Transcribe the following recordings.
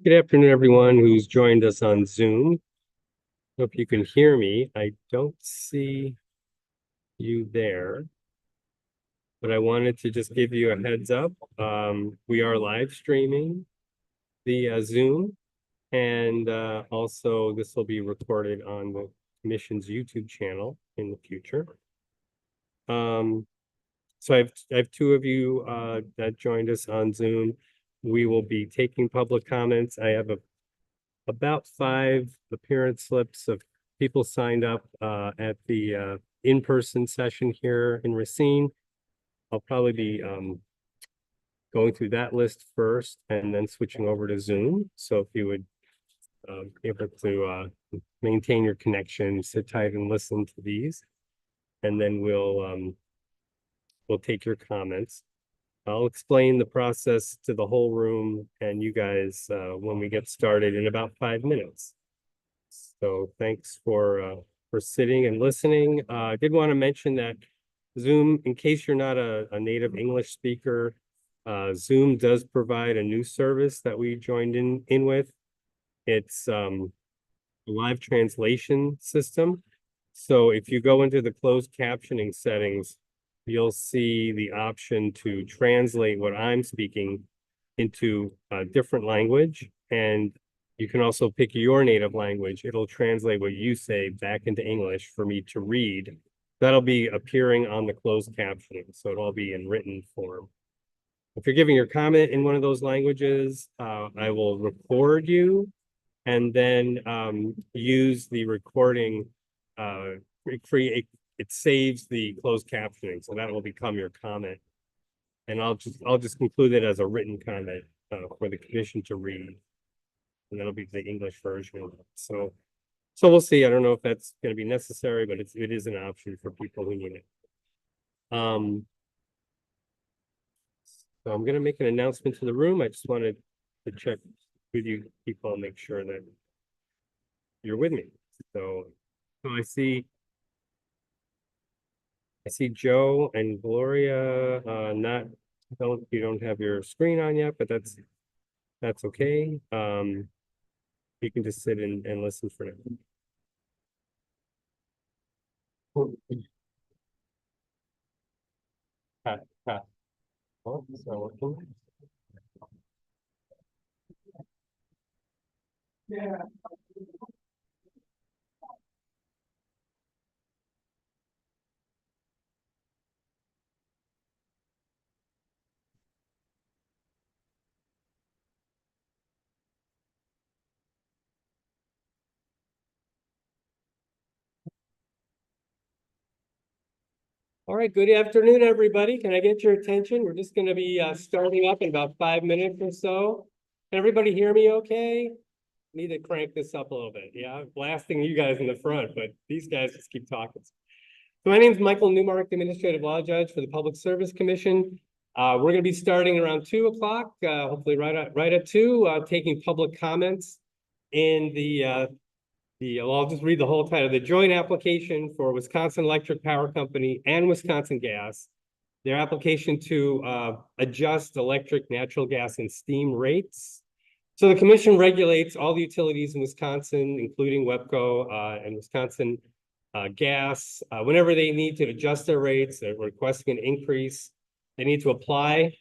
Good afternoon, everyone who's joined us on Zoom. Hope you can hear me. I don't see you there, but I wanted to just give you a heads up. We are live streaming via Zoom, and also this will be recorded on the Commission's YouTube channel in the future. So I have two of you that joined us on Zoom. We will be taking public comments. I have about 5 appearance slips of people signed up at the in-person session here in Racine. I'll probably be going through that list first and then switching over to Zoom. So if you would be able to maintain your connection, sit tight and listen to these, and then we'll take your comments. I'll explain the process to the whole room and you guys when we get started in about 5 minutes. So thanks for sitting and listening. I did want to mention that Zoom, in case you're not a native English speaker, Zoom does provide a new service that we joined in with. It's a live translation system. So if you go into the closed captioning settings, you'll see the option to translate what I'm speaking into a different language. And you can also pick your native language. It'll translate what you say back into English for me to read. That'll be appearing on the closed captioning. So it'll all be in written form. If you're giving your comment in one of those languages, I will record you and then use the recording. It saves the closed captioning, so that will become your comment. And I'll just conclude it as a written comment for the commission to read, and that'll be the English version. So we'll see. I don't know if that's going to be necessary, but it is an option for people who need it. So I'm going to make an announcement to the room. I just wanted to check with you people and make sure that you're with me. So I see Joe and Gloria. You don't have your screen on yet, but that's okay. You can just sit and listen for now. Oh, it's not working. Yeah. All right, good afternoon, everybody. Can I get your attention? We're just going to be starting up in about 5 minutes or so. Can everybody hear me okay? Need to crank this up a little bit. Yeah, I'm blasting you guys in the front, but these guys just keep talking. So my name is Michael Newmark, Administrative Law Judge for the Public Service Commission. We're going to be starting around 2 o'clock, hopefully right at 2, taking public comments in I'll just read the whole title, the joint application for Wisconsin Electric Power Company and Wisconsin Gas, their application to adjust electric, natural gas, and steam rates. So the commission regulates all the utilities in Wisconsin, including WEPCO and Wisconsin Gas. Whenever they need to adjust their rates, they're requesting an increase, they need to apply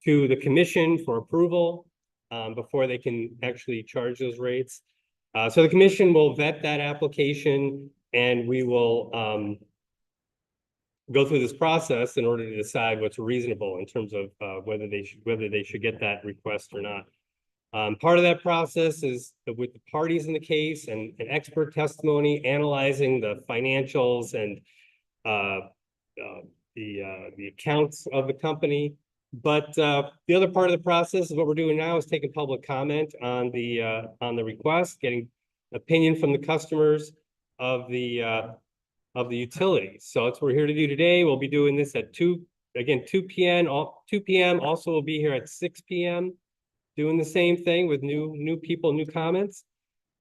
to the commission for approval before they can actually charge those rates. So the commission will vet that application, and we will go through this process in order to decide what's reasonable in terms of whether they should get that request or not. Part of that process is with the parties in the case and expert testimony, analyzing the financials and the accounts of the company. But the other part of the process is what we're doing now is taking public comment on the request, getting opinion from the customers of the utilities. So that's what we're here to do today. We'll be doing this at 2 p.m. 2 p.m. Also, we'll be here at 6 p.m. doing the same thing with new people, new comments.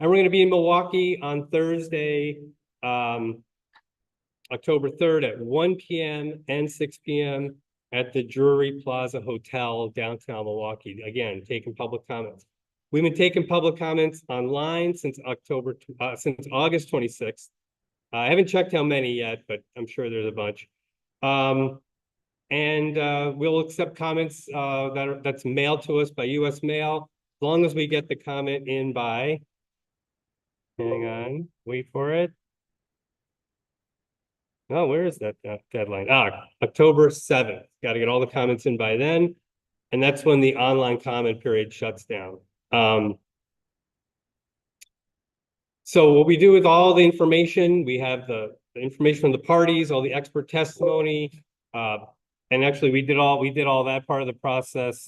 And we're going to be in Milwaukee on Thursday, October 3rd at 1 p.m. and 6 p.m. at the Drury Plaza Hotel, downtown Milwaukee. Again, taking public comments. We've been taking public comments online since August 26th. I haven't checked how many yet, but I'm sure there's a bunch. And we'll accept comments that's mailed to us by U.S. mail, as long as we get the comment in by, hang on, wait for it. Oh, where is that deadline? October 7th. Got to get all the comments in by then. And that's when the online comment period shuts down. So what we do with all the information, we have the information from the parties, all the expert testimony, and actually we did all that part of the process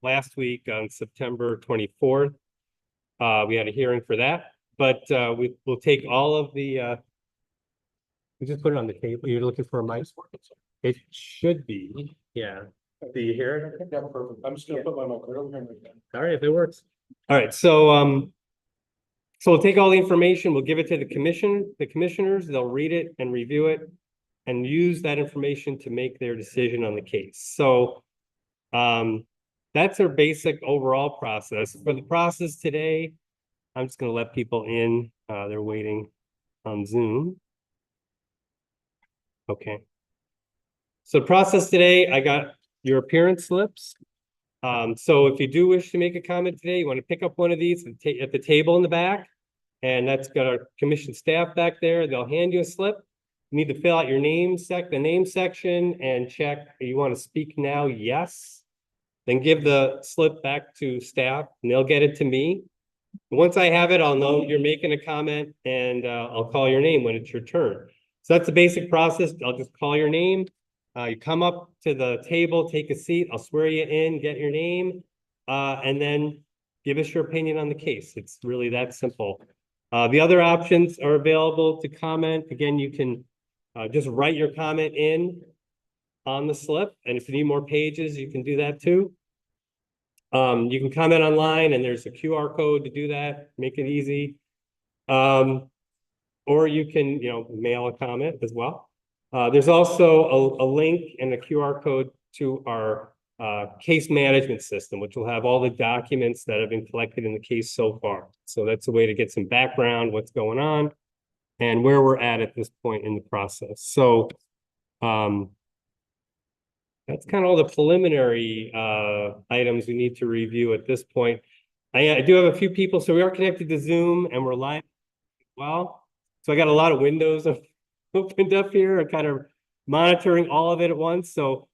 last week on September 24th. We had a hearing for that, but we'll take all of the we just put it on the table. You're looking for a mic? It should be, yeah. Do you hear it? Okay. Yeah, perfect. I'm just gonna put my mic right over here. All right, if it works. All right, so we'll take all the information, we'll give it to the commissioners, they'll read it and review it and use that information to make their decision on the case. So that's our basic overall process. For the process today, I'm just going to let people in. They're waiting on Zoom. Okay. So process today, I got your appearance slips. So if you do wish to make a comment today, you want to pick up one of these at the table in the back. And that's got our commission staff back there. They'll hand you a slip. You need to fill out your the name section and check, you want to speak now? Yes. Then give the slip back to staff and they'll get it to me. Once I have it, I'll know you're making a comment and I'll call your name when it's your turn. So that's the basic process. I'll just call your name. You come up to the table, take a seat. I'll swear you in, get your name, and then give us your opinion on the case. It's really that simple. The other options are available to comment. Again, you can just write your comment in on the slip. And if you need more pages, you can do that too. You can comment online and there's a QR code to do that, make it easy. Or you can, mail a comment as well. There's also a link and a QR code to our case management system, which will have all the documents that have been collected in the case so far. So that's a way to get some background, what's going on, and where we're at this point in the process. So that's kind of all the preliminary items we need to review at this point. I do have a few people, so we are connected to Zoom and we're live as well. So I got a lot of windows opened up here. I'm kind of monitoring all of it at once. So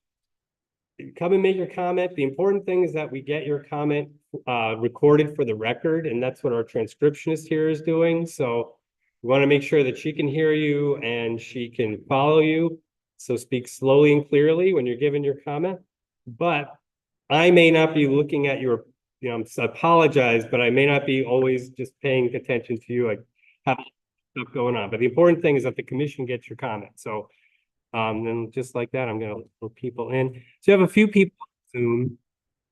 come and make your comment. The important thing is that we get your comment recorded for the record, and that's what our transcriptionist here is doing. So we want to make sure that she can hear you and she can follow you. So speak slowly and clearly when you're giving your comment. But I may not be looking at your, I apologize, but I may not be always just paying attention to you. I have stuff going on. But the important thing is that the commission gets your comment. So and just like that, I'm going to look for people in. So you have a few people on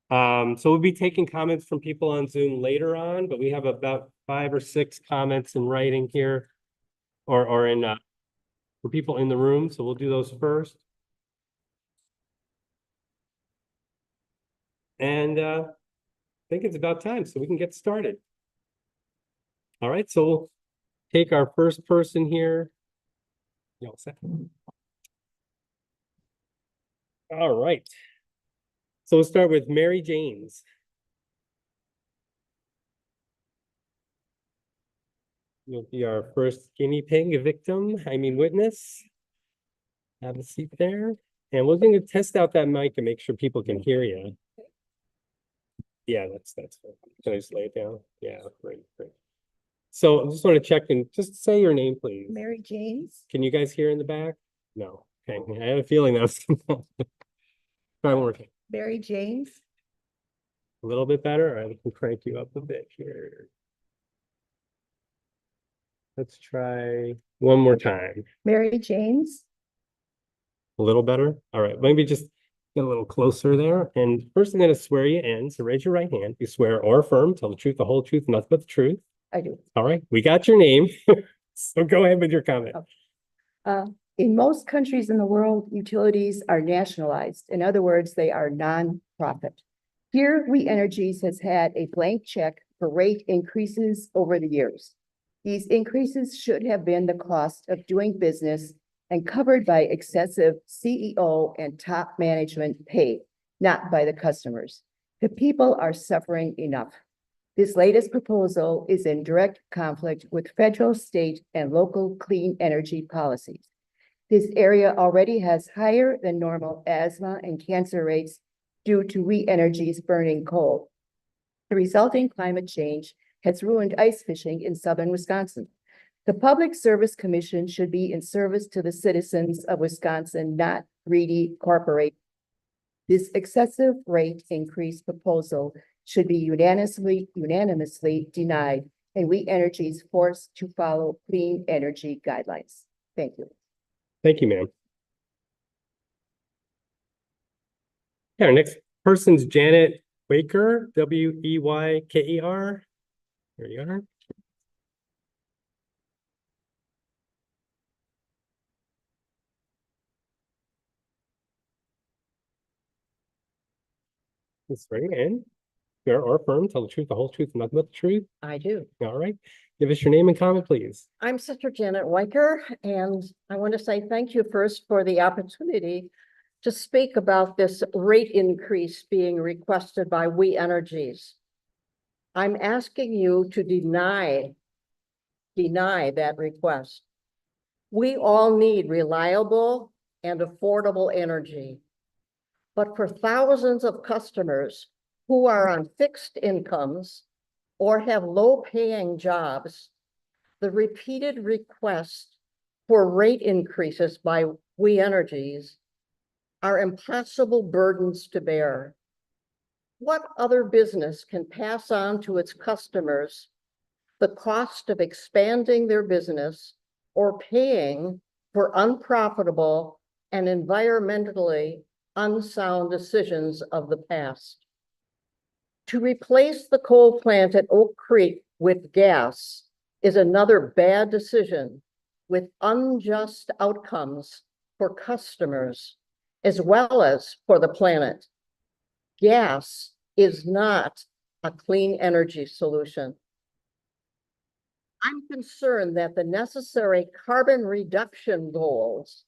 Zoom. So we'll be taking comments from people on Zoom later on, but we have about 5 or 6 comments in writing here or in for people in the room. So we'll do those first. And I think it's about time, so we can get started. All right, so we'll take our first person here. All right. So we'll start with Mary Janes. You'll be our first guinea pig witness. Have a seat there. And we're going to test out that mic and make sure people can hear you. Yeah, that's fine. Can I just lay it down? Yeah, great. So I just want to check and just say your name, please. Mary Janes. Can you guys hear in the back? No. Okay. I had a feeling that was try one more time. Mary Janes. A little bit better. All right, we can crank you up a bit here. Let's try one more time. Mary Janes. A little better. All right, maybe just get a little closer there. And first I'm going to swear you in. So raise your right hand. You swear or affirm, tell the truth, the whole truth, nothing but the truth. I do. All right, we got your name. So go ahead with your comment. In most countries in the world, utilities are nationalized. In other words, they are non-profit. Here, We Energies has had a blank check for rate increases over the years. These increases should have been the cost of doing business and covered by excessive CEO and top management pay, not by the customers. The people are suffering enough. This latest proposal is in direct conflict with federal, state, and local clean energy policies. This area already has higher than normal asthma and cancer rates due to We Energies burning coal. The resulting climate change has ruined ice fishing in southern Wisconsin. The Public Service Commission should be in service to the citizens of Wisconsin, not greedy corporations. This excessive rate increase proposal should be unanimously denied, and We Energies forced to follow clean energy guidelines. Thank you. Thank you, ma'am. Yeah, our next person's Janet Waker, Weyker. There you are. Let's bring it in. swear or affirm, tell the truth, the whole truth, and nothing but the truth? I do. All right. Give us your name and comment, please. I'm Sister Janet Weicker, and I want to say thank you first for the opportunity to speak about this rate increase being requested by We Energies. I'm asking you to deny that request. We all need reliable and affordable energy. But for thousands of customers who are on fixed incomes or have low-paying jobs, the repeated requests for rate increases by We Energies are impossible burdens to bear. What other business can pass on to its customers the cost of expanding their business or paying for unprofitable and environmentally unsound decisions of the past? To replace the coal plant at Oak Creek with gas is another bad decision with unjust outcomes for customers as well as for the planet. Gas is not a clean energy solution. I'm concerned that the necessary carbon reduction goals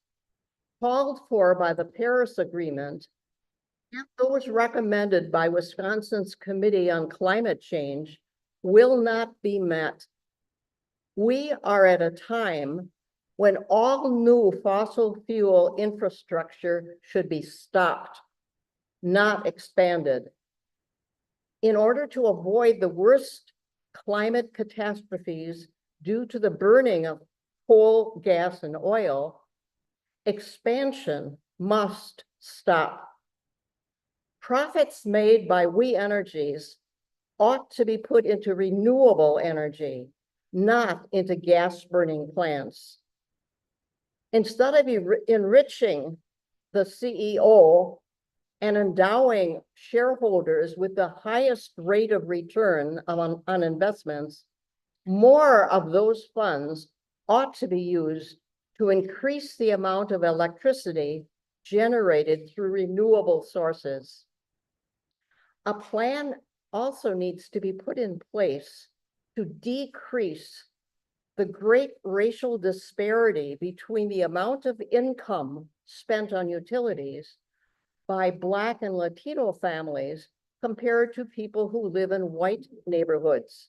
called for by the Paris Agreement and those recommended by Wisconsin's Committee on Climate Change will not be met. We are at a time when all new fossil fuel infrastructure should be stopped, not expanded. In order to avoid the worst climate catastrophes due to the burning of coal, gas, and oil, expansion must stop. Profits made by We Energies ought to be put into renewable energy, not into gas-burning plants. Instead of enriching the CEO and endowing shareholders with the highest rate of return on investments, more of those funds ought to be used to increase the amount of electricity generated through renewable sources. A plan also needs to be put in place to decrease the great racial disparity between the amount of income spent on utilities by Black and Latino families compared to people who live in white neighborhoods.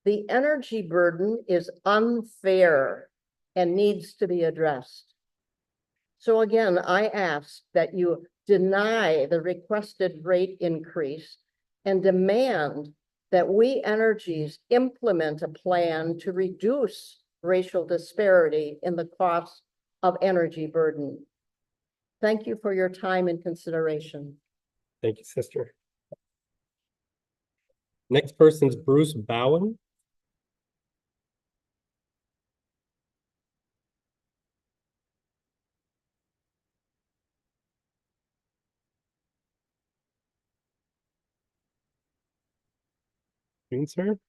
The energy burden is unfair and needs to be addressed. So again, I ask that you deny the requested rate increase and demand that We Energies implement a plan to reduce racial disparity in the cost of energy burden. Thank you for your time and consideration. Thank you, sister. Next person's Bruce Bowen. Sir,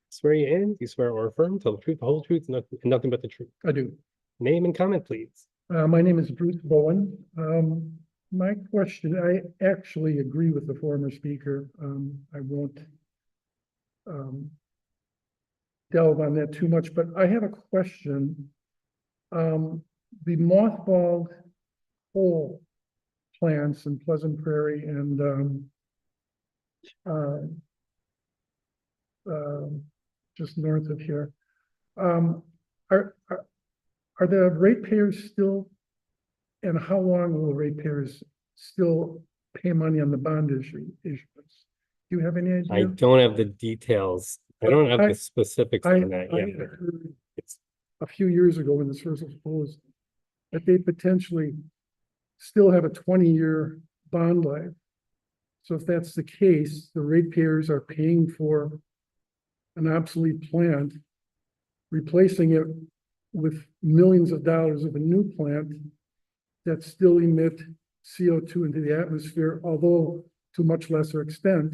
swear you in, you swear or affirm, tell the truth, the whole truth, and nothing but the truth. I do. Name and comment, please. My name is Bruce Bowen. My question, I actually agree with the former speaker. I won't delve on that too much, but I have a question. The mothballed coal plants in Pleasant Prairie and just north of here, are the ratepayers still, and how long will the ratepayers still pay money on the bond issuance? Do you have any idea? I don't have the details. I don't have the specifics I on that yet. heard It's a few years ago when this first was proposed that they potentially still have a 20-year bond life. So if that's the case, the ratepayers are paying for an obsolete plant, replacing it with millions of dollars of a new plant that still emit CO2 into the atmosphere, although to much lesser extent.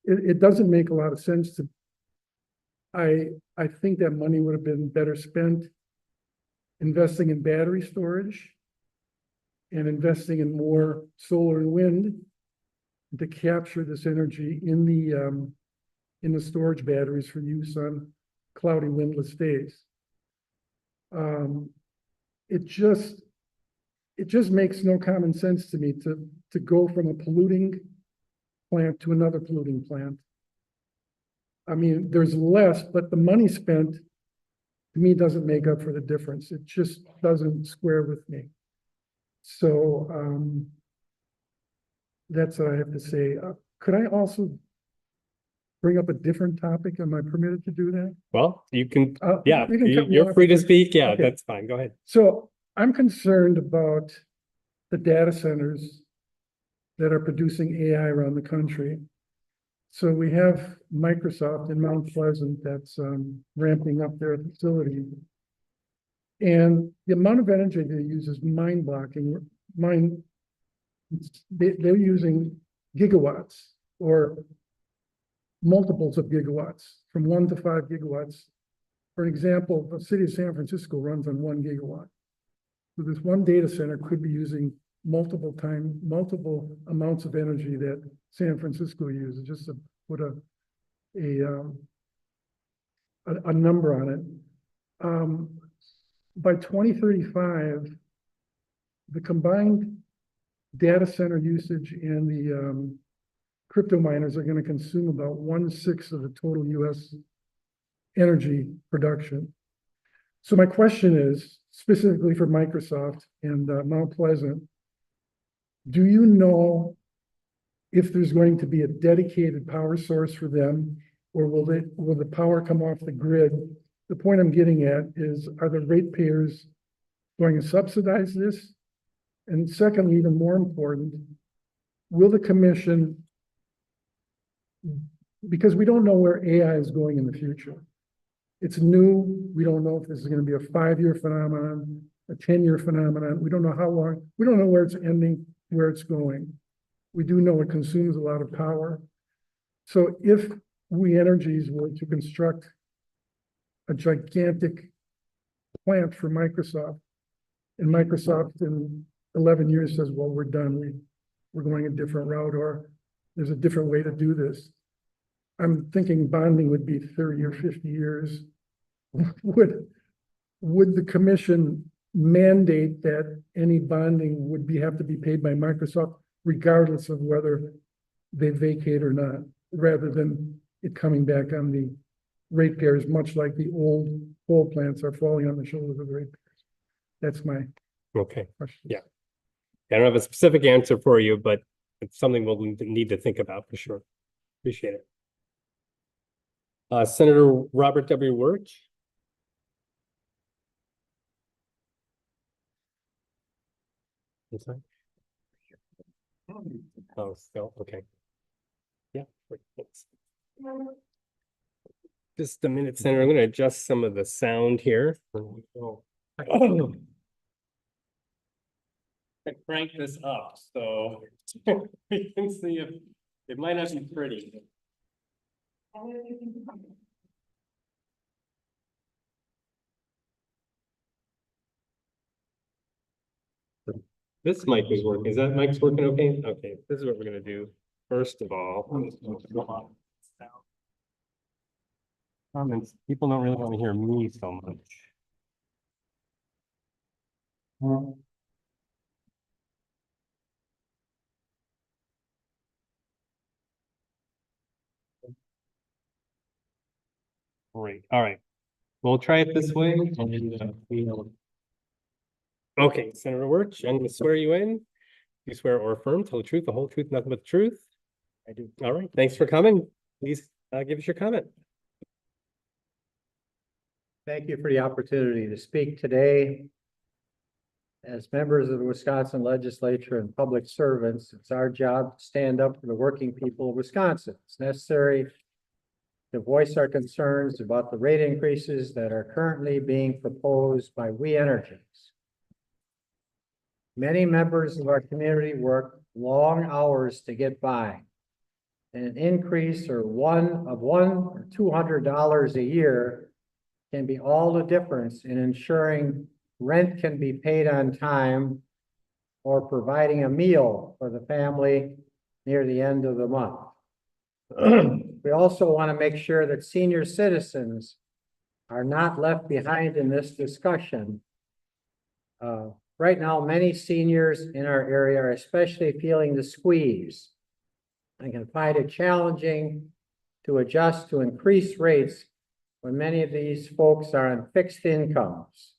It doesn't make a lot of sense to. I think that money would have been better spent investing in battery storage and investing in more solar and wind to capture this energy in the storage batteries for use on cloudy, windless days. It just makes no common sense to me to go from a polluting plant to another polluting plant. I mean, there's less, but the money spent to me doesn't make up for the difference. It just doesn't square with me. So that's what I have to say. Could I also bring up a different topic? Am I permitted to do that? Well, you can, yeah, You can cut me you're off free to if you- speak. Yeah, Okay. that's fine. Go ahead. So I'm concerned about the data centers that are producing AI around the country. So we have Microsoft in Mount Pleasant that's ramping up their facility. And the amount of energy they use is mind-boggling. They're using gigawatts or multiples of gigawatts, from 1 to 5 gigawatts. For example, the city of San Francisco runs on 1 gigawatt. So this one data center could be using multiple amounts of energy that San Francisco uses, just to put a number on it. By 2035, the combined data center usage and the crypto miners are going to consume about 1/6 of the total US energy production. So my question is, specifically for Microsoft and Mount Pleasant, do you know if there's going to be a dedicated power source for them, or will the power come off the grid? The point I'm getting at is, are the ratepayers going to subsidize this? And secondly, even more important, will the commission, because we don't know where AI is going in the future. It's new. We don't know if this is going to be a 5-year phenomenon, a 10-year phenomenon. We don't know how long. We don't know where it's ending, where it's going. We do know it consumes a lot of power. So if We Energies were to construct a gigantic plant for Microsoft, and Microsoft in 11 years says, well, we're done. We're going a different route, or there's a different way to do this. I'm thinking bonding would be 30 or 50 years. Would the commission mandate that any bonding would have to be paid by Microsoft, regardless of whether they vacate or not, rather than it coming back on the ratepayers, much like the old coal plants are falling on the shoulders of the ratepayers? That's my Okay. question. Yeah. I don't have a specific answer for you, but it's something we'll need to think about for sure. Appreciate it. Senator Robert W. Wirt. Oh, still, okay. Yeah. Thanks. Just a minute, Senator. I'm going to adjust some of the sound here. I crank this up so we can see if it might not be pretty. This mic is working. Is that mic's working okay? Okay, this is what we're gonna do. First of all. Comments, people don't really want to hear me so much. Great, all right. We'll try it this way. Okay, Senator Wirch, I'm gonna swear you in. You swear or affirm, tell the truth, the whole truth, nothing but the truth? I do. All right, thanks for coming. Please give us your comment. Thank you for the opportunity to speak today. As members of the Wisconsin legislature and public servants, it's our job to stand up for the working people of Wisconsin. It's necessary to voice our concerns about the rate increases that are currently being proposed by We Energies. Many members of our community work long hours to get by. And an increase of $100 or $200 a year can be all the difference in ensuring rent can be paid on time or providing a meal for the family near the end of the month. We also want to make sure that senior citizens are not left behind in this discussion. Right now, many seniors in our area are especially feeling the squeeze. I can find it challenging to adjust to increased rates when many of these folks are on fixed incomes.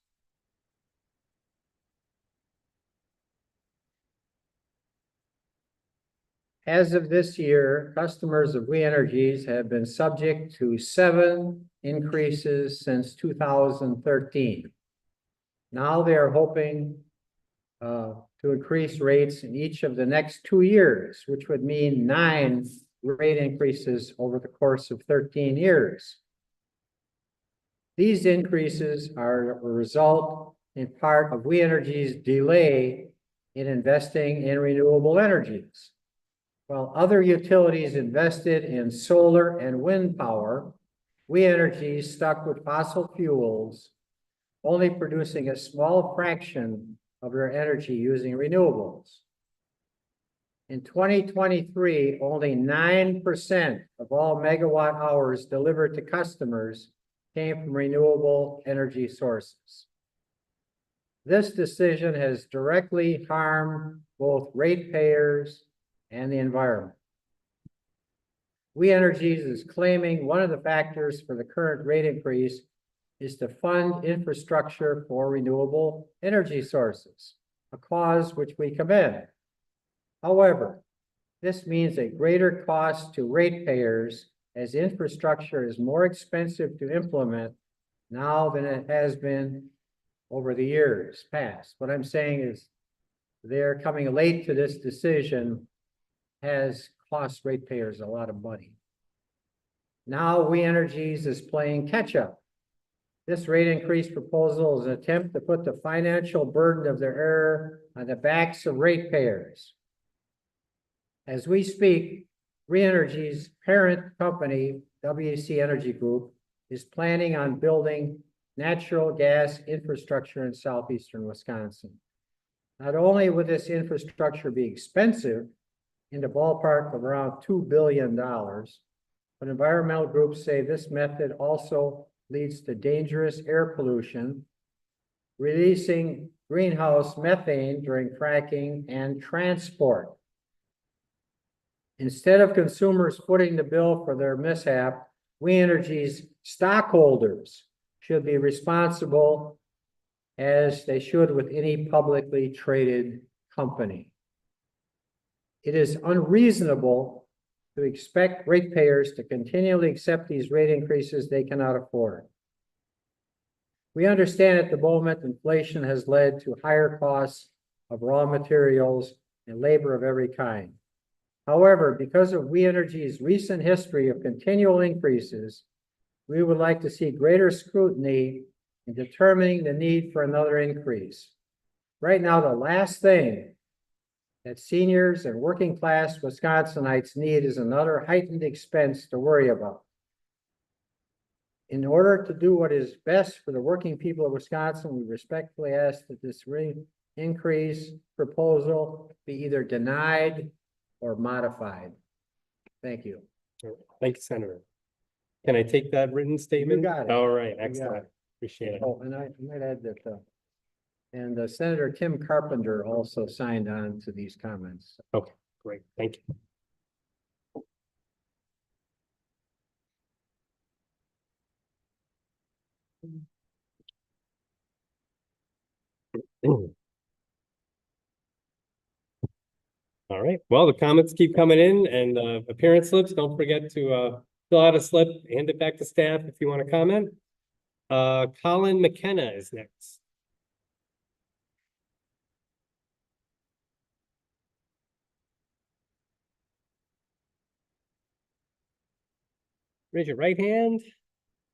As of this year, customers of We Energies have been subject to 7 increases since 2013. Now they are hoping to increase rates in each of the next 2 years, which would mean 9 rate increases over the course of 13 years. These increases are a result in part of We Energies' delay in investing in renewable energies. While other utilities invested in solar and wind power, We Energies stuck with fossil fuels, only producing a small fraction of their energy using renewables. In 2023, only 9% of all megawatt hours delivered to customers came from renewable energy sources. This decision has directly harmed both ratepayers and the environment. We Energies is claiming one of the factors for the current rate increase is to fund infrastructure for renewable energy sources, a cause which we commend. However, this means a greater cost to ratepayers as infrastructure is more expensive to implement now than it has been over the years past. What I'm saying is they're coming late to this decision has cost ratepayers a lot of money. Now We Energies is playing catch up. This rate increase proposal is an attempt to put the financial burden of their error on the backs of ratepayers. As we speak, We Energies' parent company, WEC Energy Group, is planning on building natural gas infrastructure in southeastern Wisconsin. Not only would this infrastructure be expensive, in the ballpark of around $2 billion, but environmental groups say this method also leads to dangerous air pollution, releasing greenhouse methane during fracking and transport. Instead of consumers footing the bill for their mishap, We Energies stockholders should be responsible, as they should with any publicly traded company. It is unreasonable to expect ratepayers to continually accept these rate increases they cannot afford. We understand at the moment inflation has led to higher costs of raw materials and labor of every kind. However, because of We Energies' recent history of continual increases, we would like to see greater scrutiny in determining the need for another increase. Right now, the last thing that seniors and working class Wisconsinites need is another heightened expense to worry about. In order to do what is best for the working people of Wisconsin, we respectfully ask that this rate increase proposal be either denied or modified. Thank you. Thank you, Senator. Can I take that written statement? got it. All right, got excellent. it. Appreciate it. Oh, and I might add that, and Senator Tim Carpenter also signed on to these comments. Great, thank you. All right, well, the comments keep coming in, and appearance slips, don't forget to fill out a slip, hand it back to staff if you want to comment. Colin McKenna is next. Raise your right hand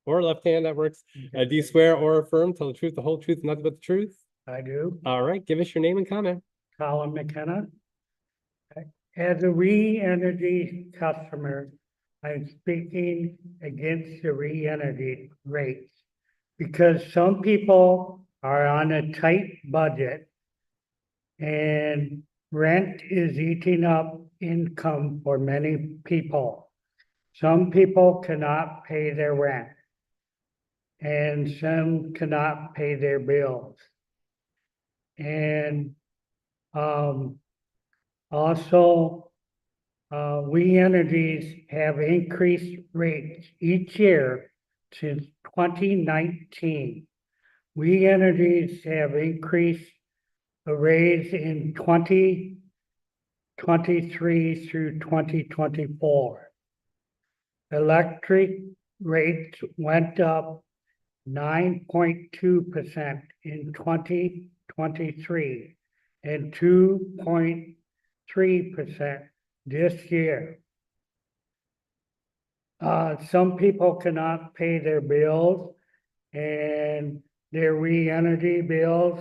or left hand, that works. Do you swear or affirm, tell the truth, the whole truth, and nothing but the truth? I do. All right, give us your name and comment. Colin McKenna. As a re-energy customer, I'm speaking against the re-energy rates because some people are on a tight budget and rent is eating up income for many people. Some people cannot pay their rent, and some cannot pay their bills. And also, We Energies have increased rates each year since 2019. We Energies have increased a raise in 2023 through 2024. Electric rates went up 9.2% in 2023 and 2.3% this year. Some people cannot pay their bills and their We-Energy bills.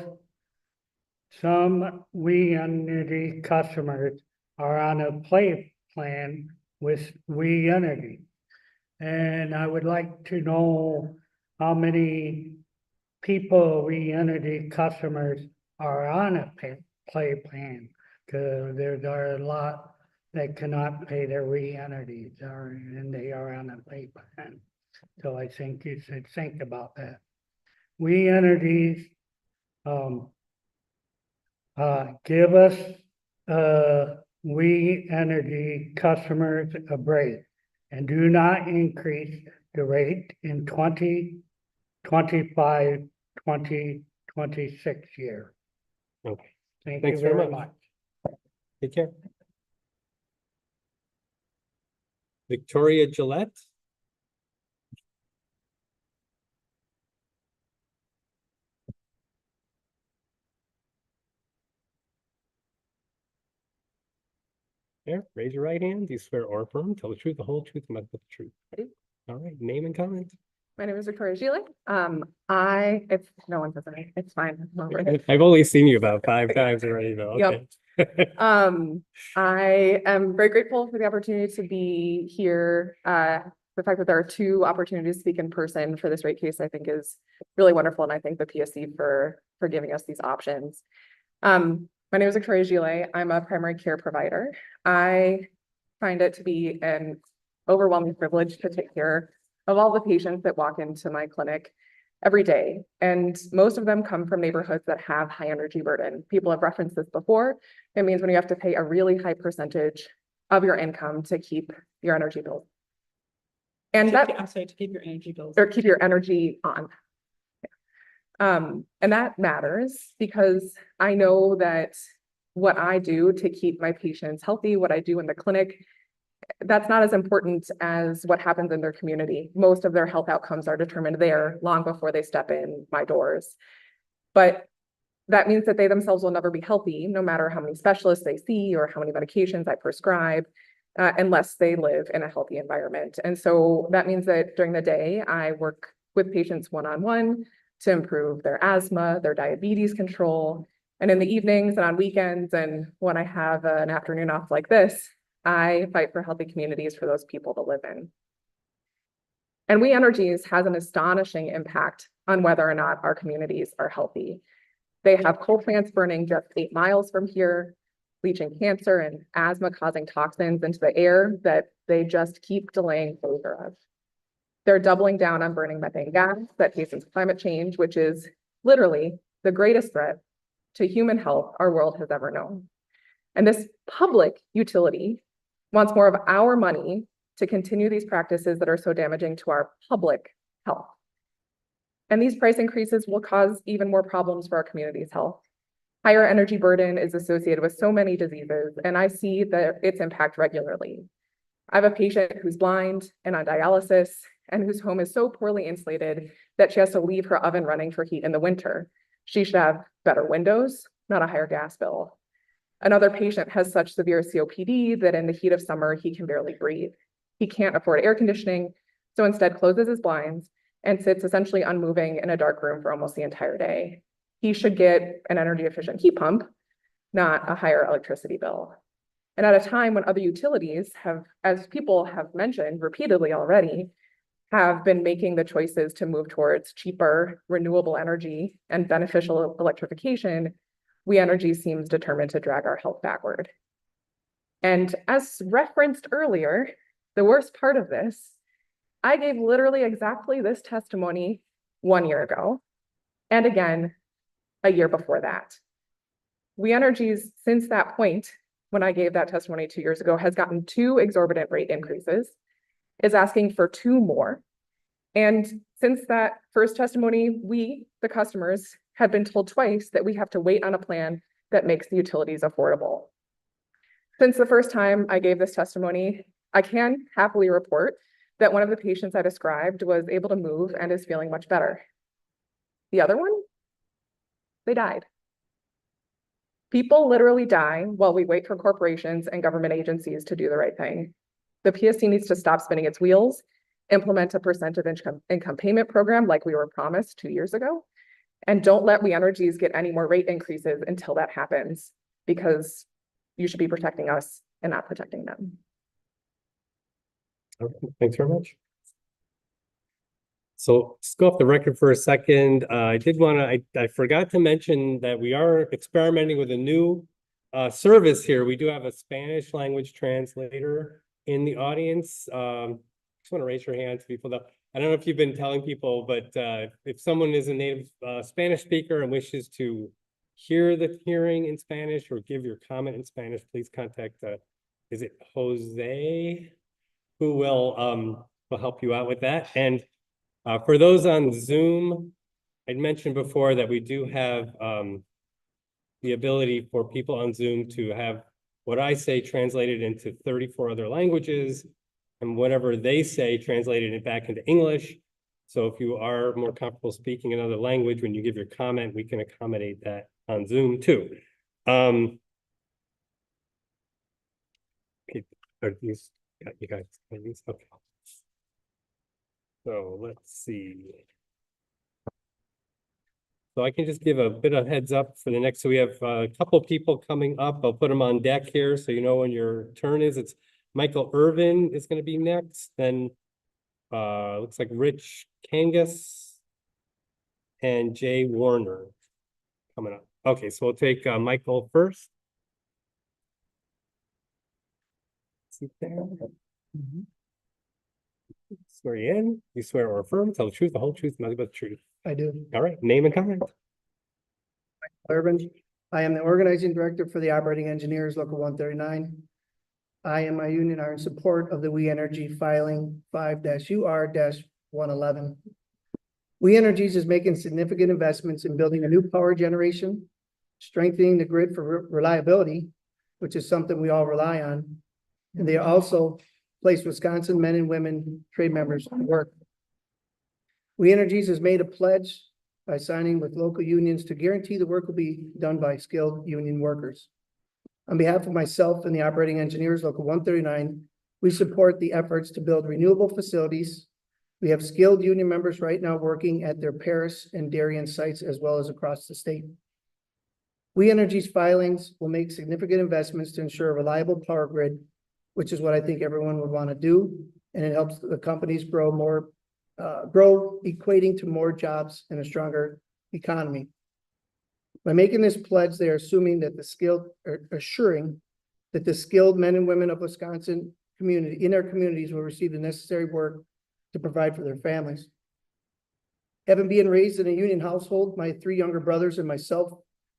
Some We-Energy customers are on a play plan with We-Energy. And I would like to know how many people We-Energy customers are on a play plan. Because there are a lot that cannot pay their We-Energies and they are on a play plan. So I think you should think about that. We-Energies give us We-Energy customers a break and do not increase the rate in 2025, 2026 year. Okay, Thank Thanks you very very much. much. take care. Victoria Gillette? There, raise your right hand. Do you swear or affirm, tell the truth, the whole truth, and nothing but the truth? I do. All right, name and comment. My name is Victoria Gile. If no one says anything, it's fine. I'm over it. I've only seen you about 5 times already, though. Yep. Okay. I am very grateful for the opportunity to be here. The fact that there are 2 opportunities to speak in person for this rate case, I think is really wonderful. And I thank the PSC for giving us these options. My name is Victoria Gile. I'm a primary care provider. I find it to be an overwhelming privilege to take care of all the patients that walk into my clinic every day. And most of them come from neighborhoods that have high energy burden. People have referenced this before. It means when you have to pay a really high percentage of your income to keep your energy bills. And I'm sorry, to keep your energy bills. or keep your energy on. And that matters because I know that what I do to keep my patients healthy, what I do in the clinic, that's not as important as what happens in their community. Most of their health outcomes are determined there long before they step in my doors. But that means that they themselves will never be healthy, no matter how many specialists they see or how many medications I prescribe, unless they live in a healthy environment. And so that means that during the day, I work with patients one-on-one to improve their asthma, their diabetes control. And in the evenings and on weekends, and when I have an afternoon off like this, I fight for healthy communities for those people to live in. And We Energies has an astonishing impact on whether or not our communities are healthy. They have coal plants burning just 8 miles from here, leaching cancer and asthma causing toxins into the air that they just keep delaying closure of. They're doubling down on burning methane gas that hastens climate change, which is literally the greatest threat to human health our world has ever known. And this public utility wants more of our money to continue these practices that are so damaging to our public health. And these price increases will cause even more problems for our community's health. Higher energy burden is associated with so many diseases, and I see its impact regularly. I have a patient who's blind and on dialysis and whose home is so poorly insulated that she has to leave her oven running for heat in the winter. She should have better windows, not a higher gas bill. Another patient has such severe COPD that in the heat of summer, he can barely breathe. He can't afford air conditioning, so instead closes his blinds and sits essentially unmoving in a dark room for almost the entire day. He should get an energy efficient heat pump, not a higher electricity bill. And at a time when other utilities have, as people have mentioned repeatedly already, have been making the choices to move towards cheaper renewable energy and beneficial electrification, We Energies seems determined to drag our health backward. And as referenced earlier, the worst part of this, I gave literally exactly this testimony 1 year ago, and again, a year before that. We Energies, since that point, when I gave that testimony 2 years ago, has gotten 2 exorbitant rate increases, is asking for 2 more. And since that first testimony, we, the customers, have been told twice that we have to wait on a plan that makes the utilities affordable. Since the first time I gave this testimony, I can happily report that one of the patients I described was able to move and is feeling much better. The other one, they died. People literally die while we wait for corporations and government agencies to do the right thing. The PSC needs to stop spinning its wheels, implement a percent of income payment program like we were promised 2 years ago, and don't let We Energies get any more rate increases until that happens, because you should be protecting us and not protecting them. Okay, thanks very much. So let's go off the record for a second. I did want to, I forgot to mention that we are experimenting with a new service here. We do have a Spanish language translator in the audience. Just want to raise your hand to people that, I don't know if you've been telling people, but if someone is a native Spanish speaker and wishes to hear the hearing in Spanish or give your comment in Spanish, please contact, is it Jose, who will help you out with that. And for those on Zoom, I'd mentioned before that we do have the ability for people on Zoom to have what I say translated into 34 other languages, and whatever they say translated it back into English. So if you are more comfortable speaking another language, when you give your comment, we can accommodate that on Zoom too. Okay, are these, you guys, are these, okay. So let's see. So I can just give a bit of heads up for the next, so we have a couple people coming up. I'll put them on deck here so you know when your turn is. It's Michael Irvin is going to be next. Then looks like Rich Kangas and Jay Warner coming up. Okay, so we'll take Michael first. Sit there. Swear you in. You swear or affirm, tell the truth, the whole truth, nothing but the truth. I do. All right, name and comment. Urban. I am the organizing director for the Operating Engineers Local 139. I and my union are in support of the We Energy filing 5-UR-111. We Energies is making significant investments in building a new power generation, strengthening the grid for reliability, which is something we all rely on. And they also place Wisconsin men and women trade members to work. We Energies has made a pledge by signing with local unions to guarantee the work will be done by skilled union workers. On behalf of myself and the Operating Engineers Local 139, we support the efforts to build renewable facilities. We have skilled union members right now working at their Paris and Darien sites as well as across the state. We Energies filings will make significant investments to ensure a reliable power grid, which is what I think everyone would want to do. And it helps the companies grow more, equating to more jobs and a stronger economy. By making this pledge, they are assuming that assuring that the skilled men and women of Wisconsin community in our communities will receive the necessary work to provide for their families. Having been raised in a union household, my 3 younger brothers and myself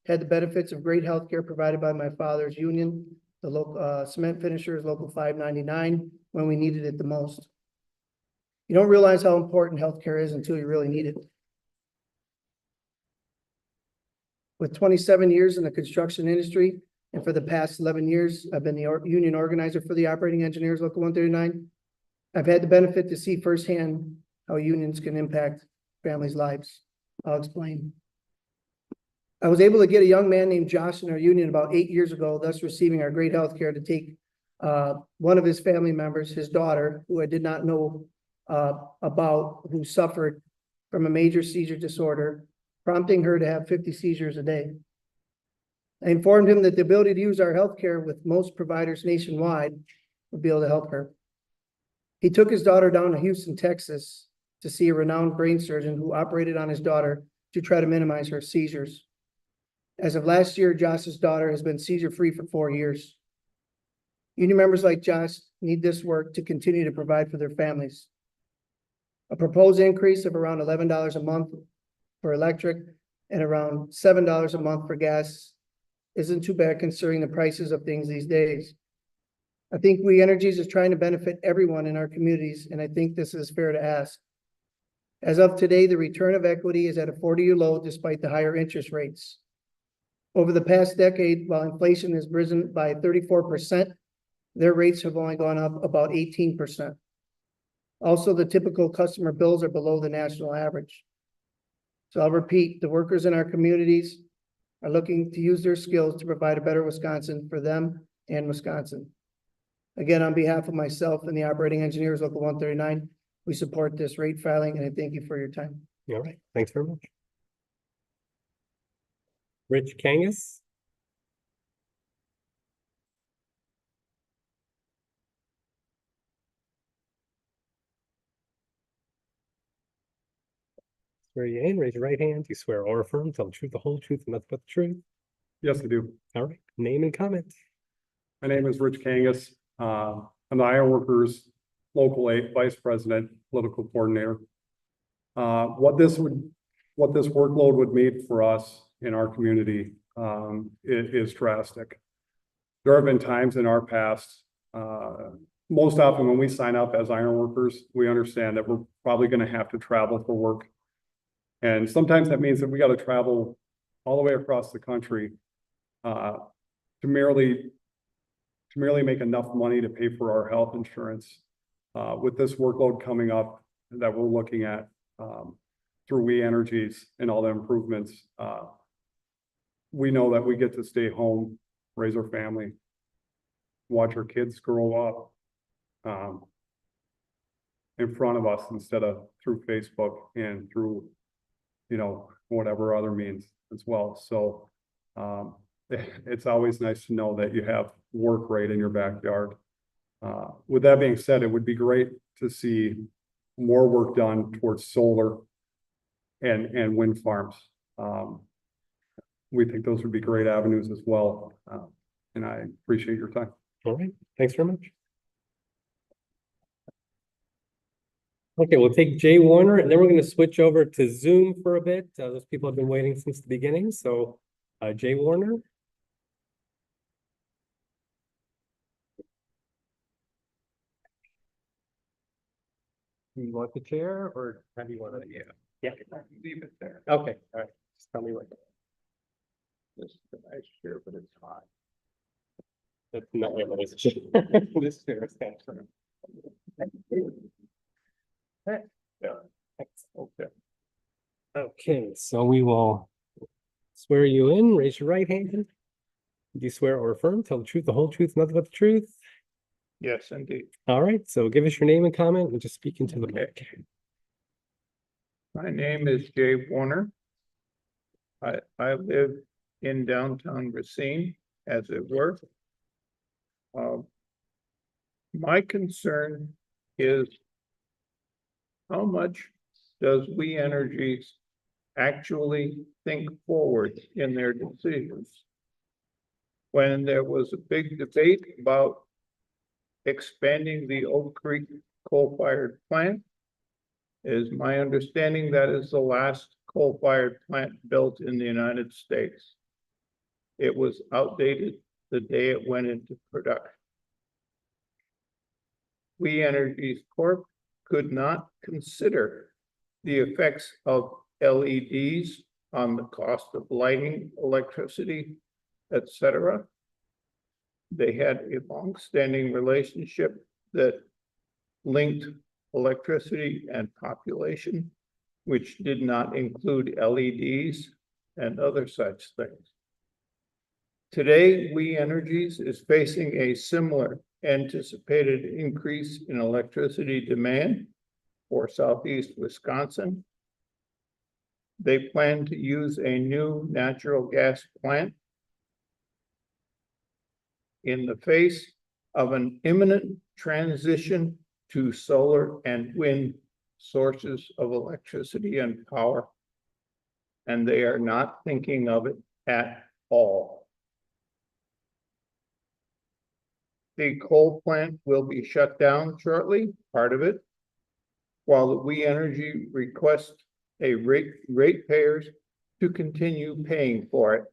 had the benefits of great health care provided by my father's union, the local cement finishers, Local 599, when we needed it the most. You don't realize how important healthcare is until you really need it. With 27 years in the construction industry, and for the past 11 years, I've been the union organizer for the Operating Engineers Local 139. I've had the benefit to see firsthand how unions can impact families' lives. I'll explain. I was able to get a young man named Josh in our union about 8 years ago, thus receiving our great health care to take one of his family members, his daughter, who I did not know about, who suffered from a major seizure disorder, prompting her to have 50 seizures a day. I informed him that the ability to use our healthcare with most providers nationwide would be able to help her. He took his daughter down to Houston, Texas to see a renowned brain surgeon who operated on his daughter to try to minimize her seizures. As of last year, Josh's daughter has been seizure-free for 4 years. Union members like Josh need this work to continue to provide for their families. A proposed increase of around $11 a month for electric and around $7 a month for gas isn't too bad considering the prices of things these days. I think We Energies is trying to benefit everyone in our communities, and I think this is fair to ask. As of today, the return of equity is at a 40-year low despite the higher interest rates. Over the past decade, while inflation has risen by 34%, their rates have only gone up about 18%. Also, the typical customer bills are below the national average. So I'll repeat, the workers in our communities are looking to use their skills to provide a better Wisconsin for them and Wisconsin. Again, on behalf of myself and the operating engineers, Local 139, we support this rate filing, and I thank you for your time. All right, thanks very much. Rich Kangas? Swear you in, raise your right hand. Do you swear or affirm, tell the truth, the whole truth, and nothing but the truth? Yes, I do. All right, name and comment. My name is Rich Kangas. I'm the Ironworkers Local 8 Vice President, Political Coordinator. What this workload would mean for us in our community is drastic. There have been times in our past, most often when we sign up as ironworkers, we understand that we're probably going to have to travel for work. And sometimes that means that we got to travel all the way across the country to merely make enough money to pay for our health insurance. With this workload coming up that we're looking at through We Energies and all the improvements, we know that we get to stay home, raise our family, watch our kids grow up in front of us instead of through Facebook and through, whatever other means as well. So it's always nice to know that you have work right in your backyard. With that being said, it would be great to see more work done towards solar and wind farms. We think those would be great avenues as well. And I appreciate your time. All right, thanks very much. Okay, we'll take Jay Warner, and then we're going to switch over to Zoom for a bit. Those people have been waiting since the beginning. So Jay Warner. Do you want the chair or how do you want it? Yeah. Leave it there. Okay, all right. Just tell me what. This is a nice chair, but it's hot. That's not a nice chair. This chair is kind of. Okay. Okay, so we will swear you in. Raise your right hand. Do you swear or affirm? Tell the truth, the whole truth, nothing but the truth? Yes, indeed. All right, so give us your name and comment and just speak into the mic. My name is Jay Warner. I live in downtown Racine, as it were. My concern is how much does We Energies actually think forward in their decisions? When there was a big debate about expanding the Oak Creek coal-fired plant, is my understanding that is the last coal-fired plant built in the United States. It was outdated the day it went into production. We Energies Corp could not consider the effects of LEDs on the cost of lighting, electricity, etc. They had a long-standing relationship that linked electricity and population, which did not include LEDs and other such things. Today, We Energies is facing a similar anticipated increase in electricity demand for Southeast Wisconsin. They plan to use a new natural gas plant in the face of an imminent transition to solar and wind sources of electricity and power. And they are not thinking of it at all. the coal plant will be shut down shortly, part of it, while We Energy requests a ratepayers to continue paying for it.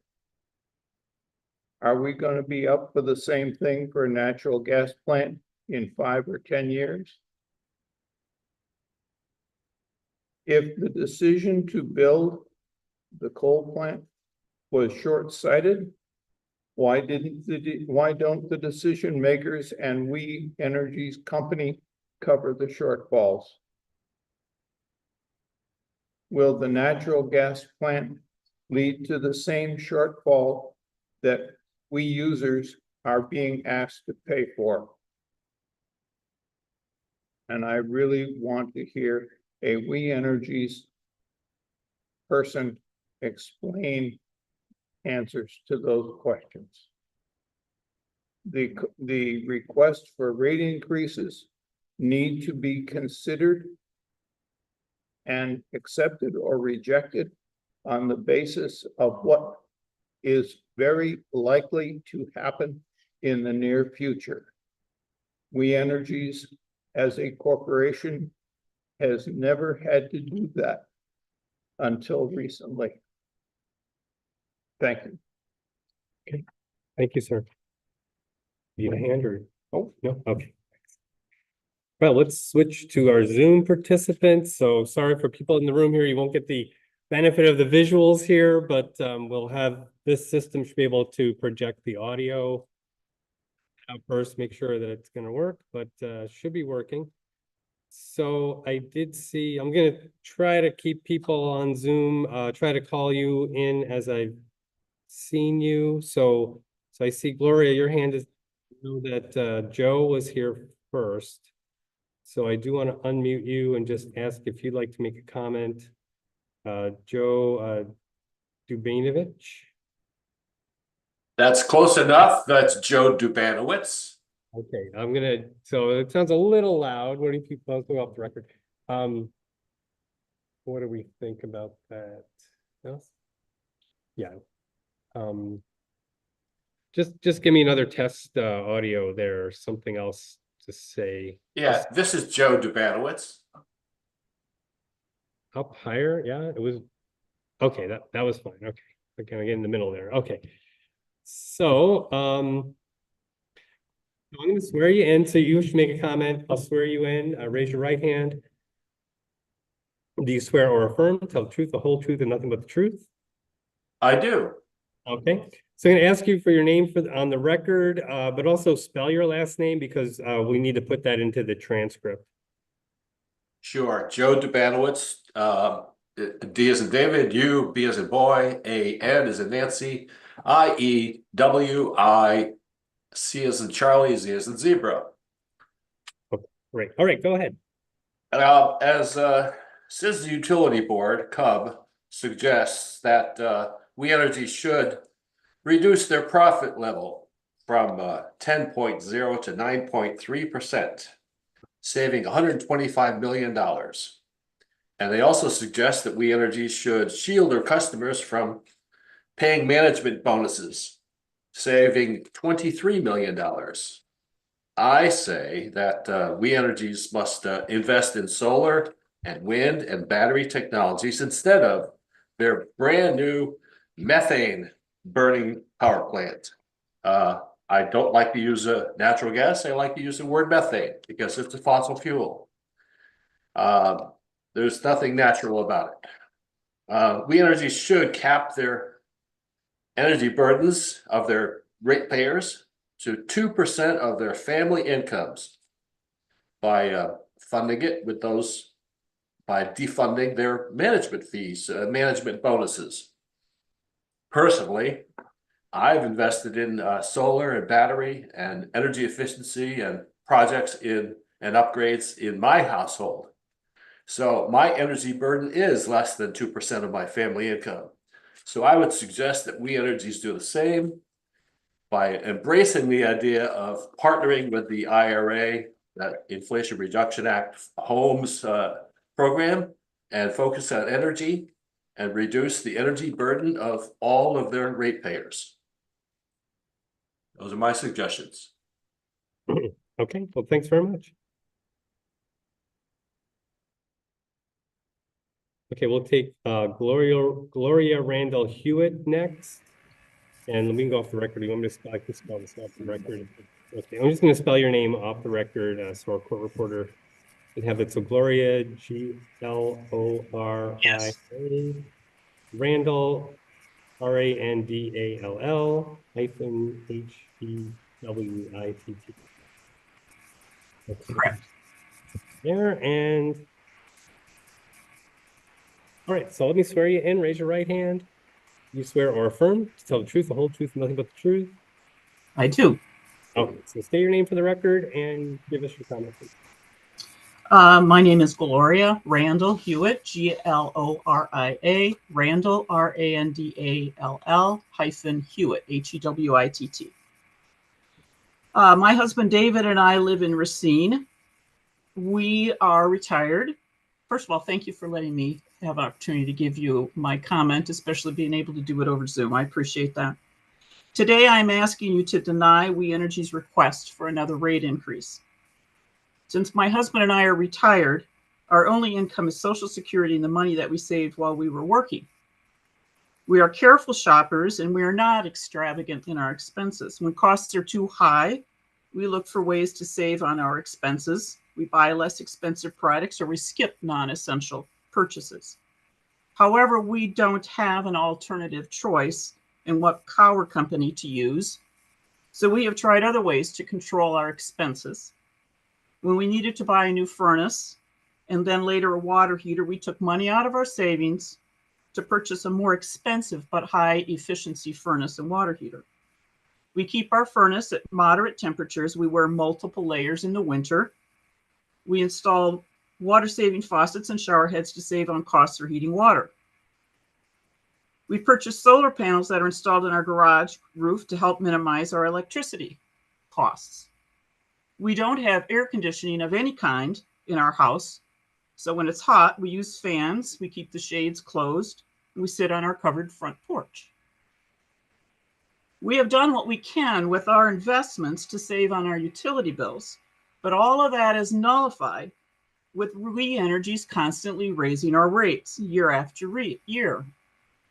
Are we gonna be up for the same thing for a natural gas plant in 5 or 10 years? If the decision to build the coal plant was short-sighted, why don't the decision makers and We Energy's company cover the shortfalls? Will the natural gas plant lead to the same shortfall that we users are being asked to pay for? And I really want to hear a We Energy's person explain answers to those questions. The request for rate increases need to be considered and accepted or rejected on the basis of what is very likely to happen in the near future. We Energies as a corporation has never had to do that until recently. Thank you. Thank you, sir. Need a hand or, oh, no, okay. Well, let's switch to our Zoom participants. So sorry for people in the room here. You won't get the benefit of the visuals here, but we'll have this system should be able to project the audio. Now first, make sure that it's going to work, but should be working. So I did see, I'm going to try to keep people on Zoom, try to call you in as I've seen you. So I see Gloria, your hand is, I know that Joe was here first. So I do want to unmute you and just ask if you'd like to make a comment. Joe Dubanovich. That's close enough. That's Joe Dubanowitz. Okay, so it sounds a little loud. What do you people go off the record? What do we think about that? No? Yeah. Just give me another test audio there or something else to say. Yeah, this is Joe Dubanowitz. Up higher, yeah, it was okay. That was fine. Okay, we're gonna get in the middle there. Okay, so I'm going to swear you in. So you should make a comment. I'll swear you in. Raise your right hand. Do you swear or affirm to tell the truth, the whole truth, and nothing but the truth? I do. Okay, so I'm going to ask you for your name on the record, but also spell your last name because we need to put that into the transcript. Sure. Joe Dubanowitz. D as in David, U, B as in boy, A, N as in Nancy, I, E, W, I, C as in Charlie, Z as in zebra. Okay, great. All right, go ahead. As Citizen Utility Board, CUB, suggests that We Energy should reduce their profit level from 10.0 to 9.3%, saving $125 million. And they also suggest that We Energy should shield their customers from paying management bonuses, saving $23 million. I say that We Energies must invest in solar and wind and battery technologies instead of their brand new methane burning power plant. I don't like to use natural gas. I like to use the word methane because it's a fossil fuel. There's nothing natural about it. We Energy should cap their energy burdens of their ratepayers to 2% of their family incomes by funding it with those, by defunding their management fees, management bonuses. Personally, I've invested in solar and battery and energy efficiency and projects and upgrades in my household. So my energy burden is less than 2% of my family income. So I would suggest that We Energies do the same by embracing the idea of partnering with the IRA, that Inflation Reduction Act homes program, and focus on energy and reduce the energy burden of all of their ratepayers. Those are my suggestions. Okay, well, thanks very much. Okay, we'll take Gloria Randall Hewitt next. And let me go off the record. You want me to spell? I can spell this off the record. Okay, I'm just going to spell your name off the record so our court reporter can have it. So Gloria, Gloria Randall, Randall -Hewitt. Okay. There and all right, so let me swear you in. Raise your right hand. You swear or affirm to tell the truth, the whole truth, and nothing but the truth. I do. Okay, so state your name for the record and give us your comment, please. My name is Gloria Randall Hewitt, Gloria, Randall, Randall -Hewitt, Hewitt. My husband David and I live in Racine. We are retired. First of all, thank you for letting me have an opportunity to give you my comment, especially being able to do it over Zoom. I appreciate that. Today, I'm asking you to deny We Energy's request for another rate increase. Since my husband and I are retired, our only income is Social Security and the money that we saved while we were working. We are careful shoppers and we are not extravagant in our expenses. When costs are too high, we look for ways to save on our expenses. We buy less expensive products or we skip non-essential purchases. However, we don't have an alternative choice in what power company to use, so we have tried other ways to control our expenses. When we needed to buy a new furnace and then later a water heater, we took money out of our savings to purchase a more expensive but high efficiency furnace and water heater. We keep our furnace at moderate temperatures. We wear multiple layers in the winter. We install water saving faucets and shower heads to save on costs for heating water. We purchase solar panels that are installed in our garage roof to help minimize our electricity costs. We don't have air conditioning of any kind in our house, so when it's hot, we use fans, we keep the shades closed, and we sit on our covered front porch. We have done what we can with our investments to save on our utility bills, but all of that is nullified with We Energy's constantly raising our rates year after year.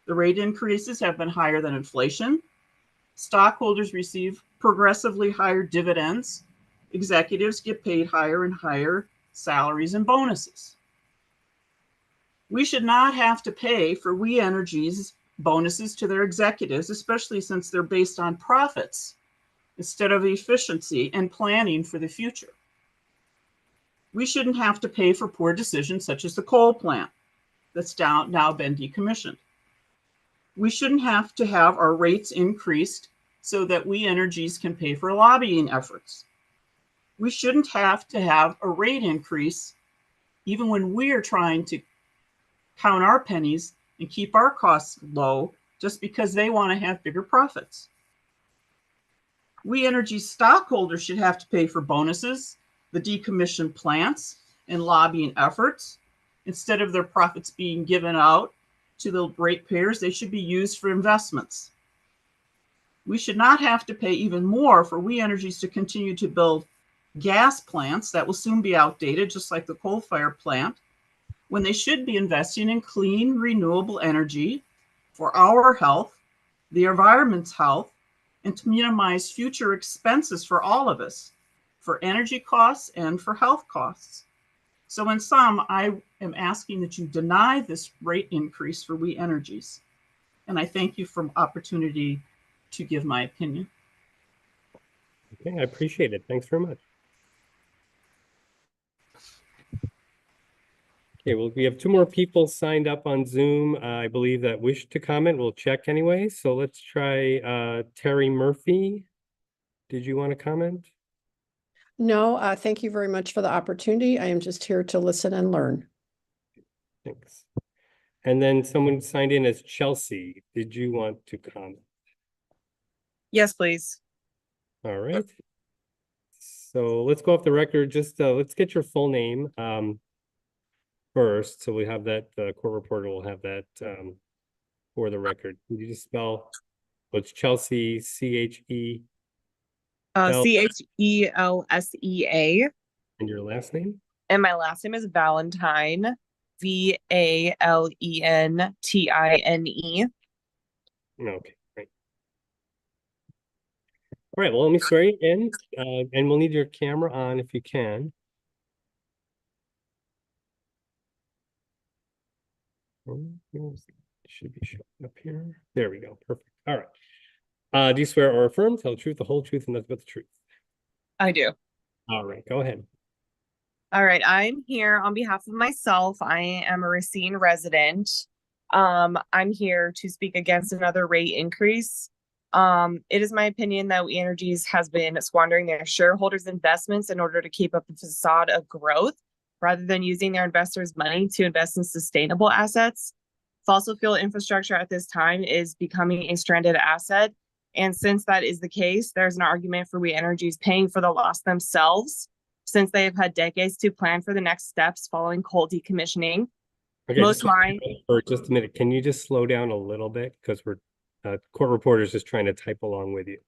The rate increases have been higher than inflation. Stockholders receive progressively higher dividends. Executives get paid higher and higher salaries and bonuses. We should not have to pay for We Energy's bonuses to their executives, especially since they're based on profits instead of efficiency and planning for the future. We shouldn't have to pay for poor decisions such as the coal plant that's now been decommissioned. We shouldn't have to have our rates increased so that We Energies can pay for lobbying efforts. We shouldn't have to have a rate increase even when we're trying to count our pennies and keep our costs low just because they want to have bigger profits. We Energy stockholders should have to pay for bonuses, the decommissioned plants, and lobbying efforts. Instead of their profits being given out to the ratepayers, they should be used for investments. We should not have to pay even more for We Energies to continue to build gas plants that will soon be outdated, just like the coal-fired plant, when they should be investing in clean, renewable energy for our health, the environment's health, and to minimize future expenses for all of us, for energy costs and for health costs. So in sum, I am asking that you deny this rate increase for We Energies. And I thank you for the opportunity to give my opinion. Okay, I appreciate it. Thanks very much. Okay, well, we have two more people signed up on Zoom, I believe, that wish to comment. We'll check anyway. So let's try Terry Murphy. Did you want to comment? No, thank you very much for the opportunity. I am just here to listen and learn. Thanks. And then someone signed in as Chelsea. Did you want to comment? Yes, please. All right. So let's go off the record. Just let's get your full name first. So we have that, the court reporter will have that for the record. Can you just spell, it's Chelsea, C-H-E? Chelseea. And your last name? And my last name is Valentine, VALENTINE. Okay, great. All right, well, let me swear you in, and we'll need your camera on if you can. Should be showing up here. There we go. Perfect. All right. Do you swear or affirm, tell the truth, the whole truth, and nothing but the truth? I do. All right, go ahead. All right, I'm here on behalf of myself. I am a Racine resident. I'm here to speak against another rate increase. It is my opinion that We Energies has been squandering their shareholders' investments in order to keep up the facade of growth, rather than using their investors' money to invest in sustainable assets. Fossil fuel infrastructure at this time is becoming a stranded asset. And since that is the case, there's an argument for We Energies paying for the loss themselves, since they have had decades to plan for the next steps following coal decommissioning. Okay, Most just mine. for just a minute, can you just slow down a little bit? Because we're court reporters just trying to type along with you.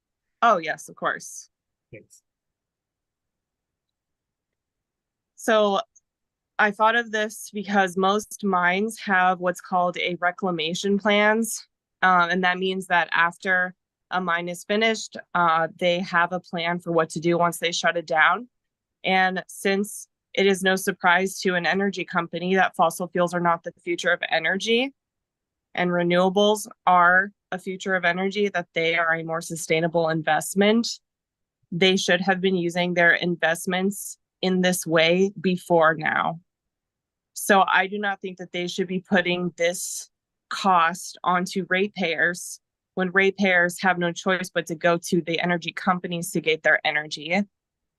Oh, yes, of course. Thanks. So I thought of this because most mines have what's called a reclamation plans. And that means that after a mine is finished, they have a plan for what to do once they shut it down. And since it is no surprise to an energy company that fossil fuels are not the future of energy, and renewables are a future of energy, that they are a more sustainable investment, they should have been using their investments in this way before now. So I do not think that they should be putting this cost onto ratepayers when ratepayers have no choice but to go to the energy companies to get their energy.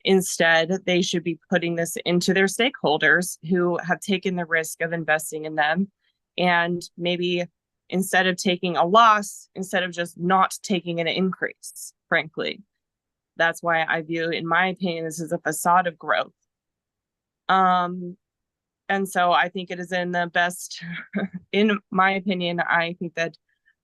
Instead, they should be putting this into their stakeholders who have taken the risk of investing in them. And maybe instead of taking a loss, instead of just not taking an increase, frankly. That's why I view, in my opinion, this is a facade of growth. And so I think it is in the best, in my opinion, I think that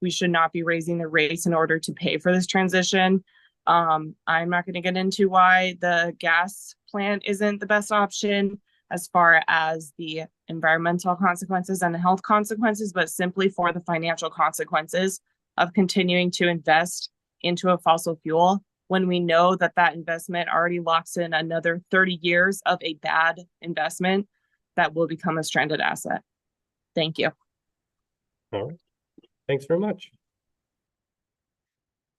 we should not be raising the rates in order to pay for this transition. I'm not going to get into why the gas plant isn't the best option as far as the environmental consequences and the health consequences, but simply for the financial consequences of continuing to invest into a fossil fuel when we know that that investment already locks in another 30 years of a bad investment that will become a stranded asset. Thank you. All right. Thanks very much.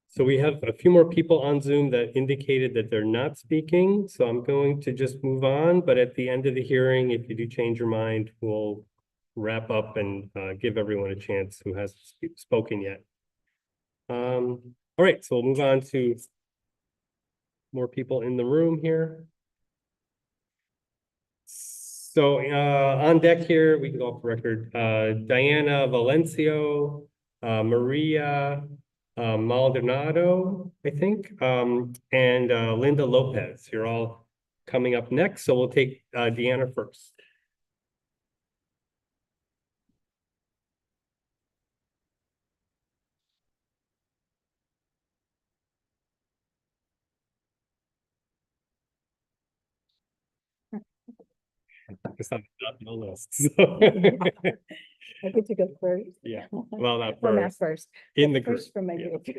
So we have a few more people on Zoom that indicated that they're not speaking. So I'm going to just move on. But at the end of the hearing, if you do change your mind, we'll wrap up and give everyone a chance who hasn't spoken yet. All right, so we'll move on to more people in the room here. So on deck here, we can go off the record, Diana Valencio, Maria Maldonado, I think, and Linda Lopez. You're all coming up next. So we'll take Deanna first. It's not on the list. So. I get to go first. Yeah, well, not Well, not first. first. In the First group. from my Yeah. group.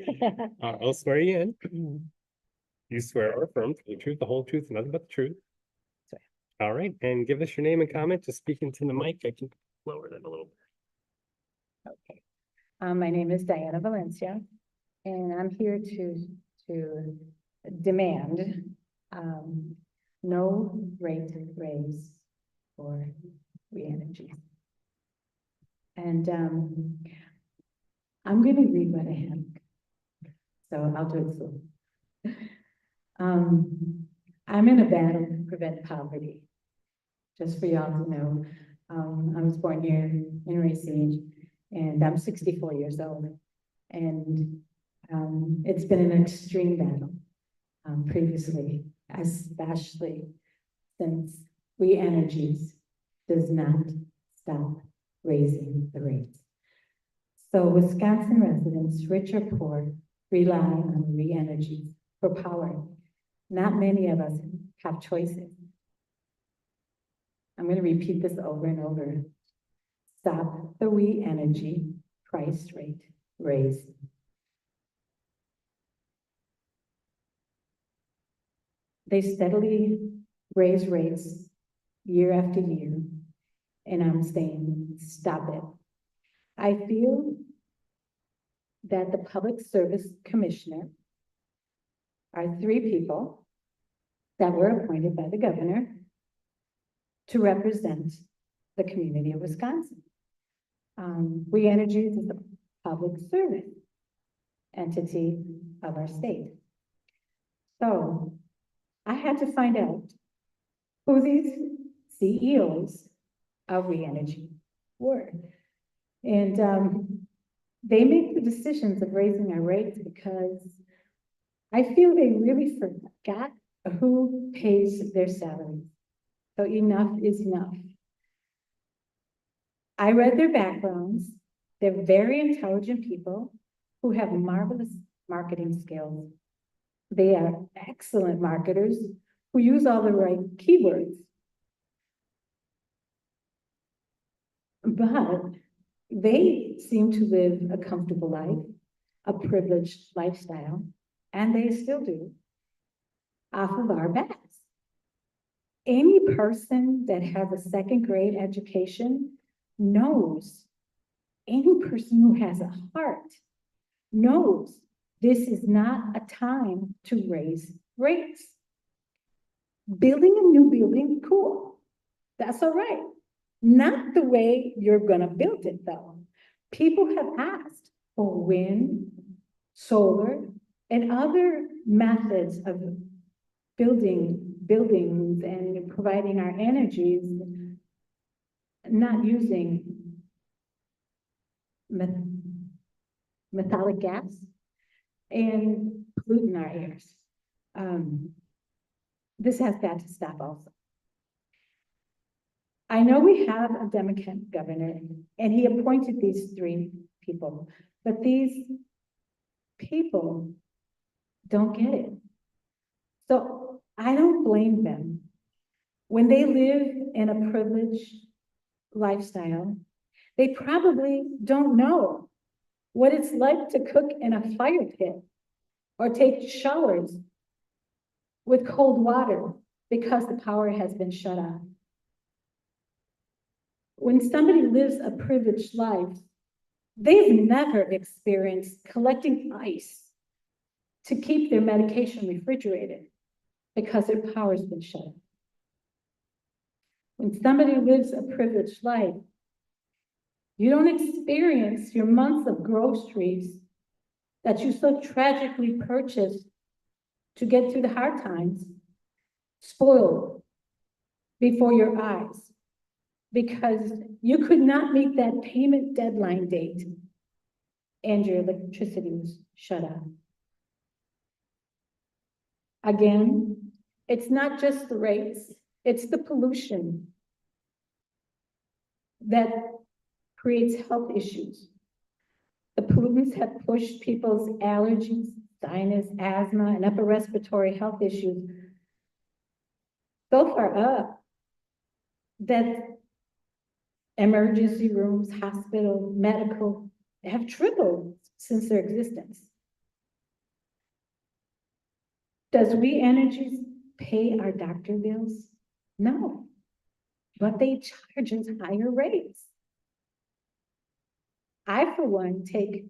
I'll swear you in. You swear or affirm to the truth, the whole truth, and nothing but the truth. Swear. All right, and give us your name and comment. Just speaking to the mic, I can lower that a little bit. Okay. My name is Diana Valencia, and I'm here to demand no rate raise for We Energies. And I'm going to read what I have, so I'll do it slow. I'm in a battle to prevent poverty. Just for y'all to know, I was born here in Racine, and I'm 64 years old. And it's been an extreme battle previously, especially since We Energies does not stop raising the rates. So Wisconsin residents, rich or poor, rely on We Energies for power. Not many of us have choices. I'm going to repeat this over and over. Stop the We Energy price rate raise. They steadily raise rates year after year, and I'm saying, stop it. I feel that the Public Service Commissioner are 3 people that were appointed by the governor to represent the community of Wisconsin. We Energies is a public service entity of our state. So I had to find out who these CEOs of We Energy were. And they make the decisions of raising our rates because I feel they really forgot who pays their salaries. So enough is enough. I read their backgrounds. They're very intelligent people who have marvelous marketing skills. They are excellent marketers who use all the right keywords. But they seem to live a comfortable life, a privileged lifestyle, and they still do, off of our backs. Any person that has a 2nd grade education knows, any person who has a heart knows this is not a time to raise rates. Building a new building, cool. That's all right. Not the way you're gonna build it though. People have asked for wind, solar, and other methods of building buildings and providing our energies, not using metallic gas and polluting our airs. This has got to stop also. I know we have a Democrat governor and he appointed these 3 people, but these people don't get it. So I don't blame them. When they live in a privileged lifestyle, they probably don't know what it's like to cook in a fire pit or take showers with cold water because the power has been shut off. When somebody lives a privileged life, they've never experienced collecting ice to keep their medication refrigerated because their power's been shut off. When somebody lives a privileged life, you don't experience your months of groceries that you so tragically purchased to get through the hard times, spoiled before your eyes because you could not meet that payment deadline date and your electricity was shut off. Again, it's not just the rates, it's the pollution that creates health issues. The pollutants have pushed people's allergies, sinus, asthma, and upper respiratory health issues so far up that emergency rooms, hospital, medical have tripled since their existence. Does We Energies pay our doctor bills? No, but they charge us higher rates. I, for one, take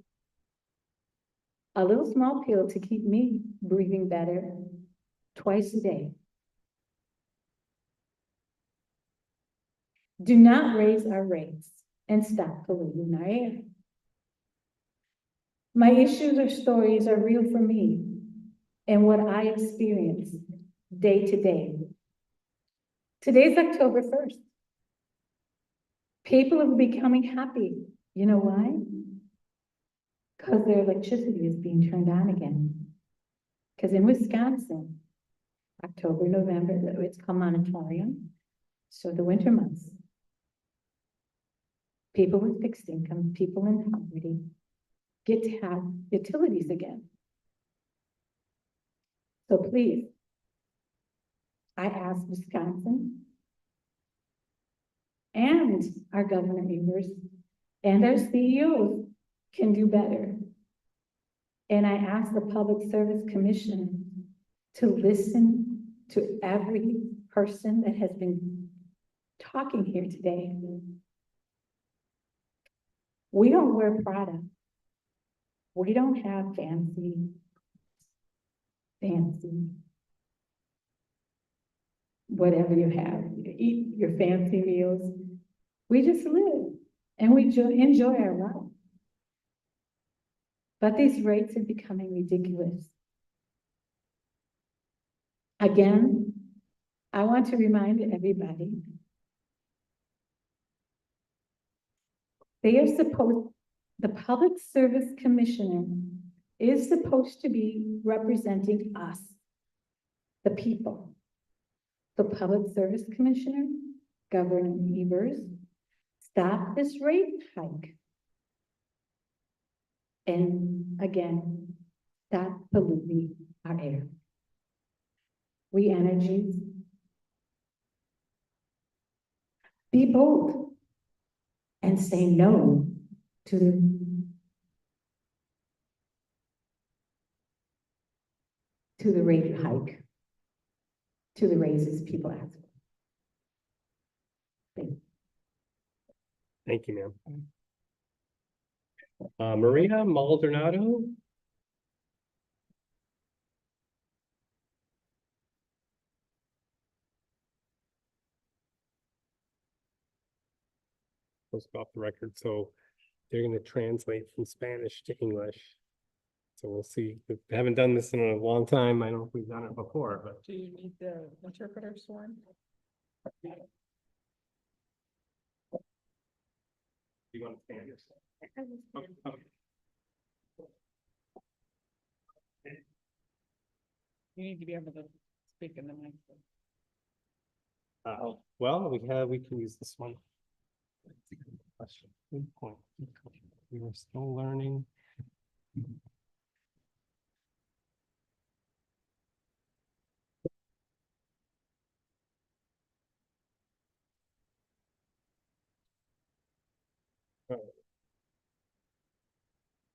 a little small pill to keep me breathing better twice a day. Do not raise our rates and stop polluting our air. My issues or stories are real for me and what I experience day to day. Today's October 1st. People are becoming happy. You know why? Because their electricity is being turned on again. Because in Wisconsin, October, November, it's called moratorium. So the winter months, people with fixed income, people in poverty, get to have utilities again. So please, I asked Wisconsin and our governor members and our CEOs can do better. And I asked the Public Service Commission to listen to every person that has been talking here today. We don't wear Prada. We don't have fancy whatever you have, you eat your fancy meals. We just live and we enjoy our life. But these rates are becoming ridiculous. Again, I want to remind everybody, the Public Service Commissioner is supposed to be representing us, the people. The Public Service Commissioner, Governor Evers, stop this rate hike. And again, stop polluting our air. We energies, be bold and say no to the rate hike, to the raises people ask for. Thank you. Thank you, ma'am. Maria Maldonado? Let's go off the record. So they're going to translate from Spanish to English. So we'll see. We haven't done this in a long time. I don't know if we've done it before, but. Do you need the interpreter sworn? You want to stand yourself? Okay. You need to be able to speak in the mic. Well, we can use this one. Good question. Good point. We were still learning.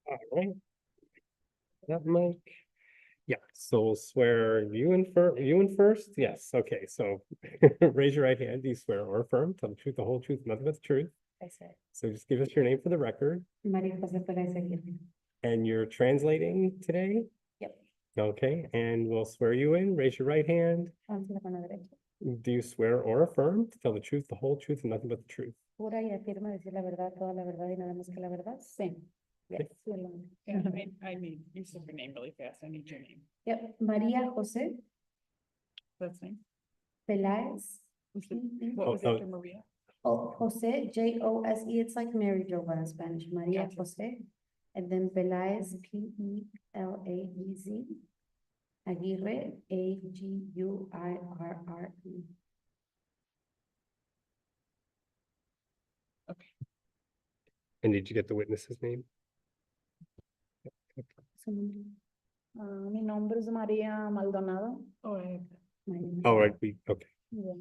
All right. That mic. Yeah, so we'll swear you in first? Yes, okay, so raise your right hand. Do you swear or affirm? Tell the truth, the whole truth, nothing but the truth. I said, So just give us your name for the record. Maria Jose Perez Aguirre. And you're translating today? Yep. Okay, and we'll swear you in. Raise your right hand. Alza la mano derecha. Do you swear or affirm to tell the truth, the whole truth, and nothing but the truth? Jura y afirma decir la verdad, toda la verdad y nada más que la verdad? Sí. Yes. Yeah, I need, you said your name really fast. I need your name. Yep, Maria Jose That's name. Peláez. What was after Maria? Oh, Jose, Jose, it's like Mary Jo in Spanish, Maria Gotcha. Jose. And then Peláez, P-E-L-A-E-Z. Aguirre, A-G-U-I-R-R-E. Okay. And did you get the witness's name? Mi nombre es María Maldonado. Oh, I have My name is- All right, okay. Yeah,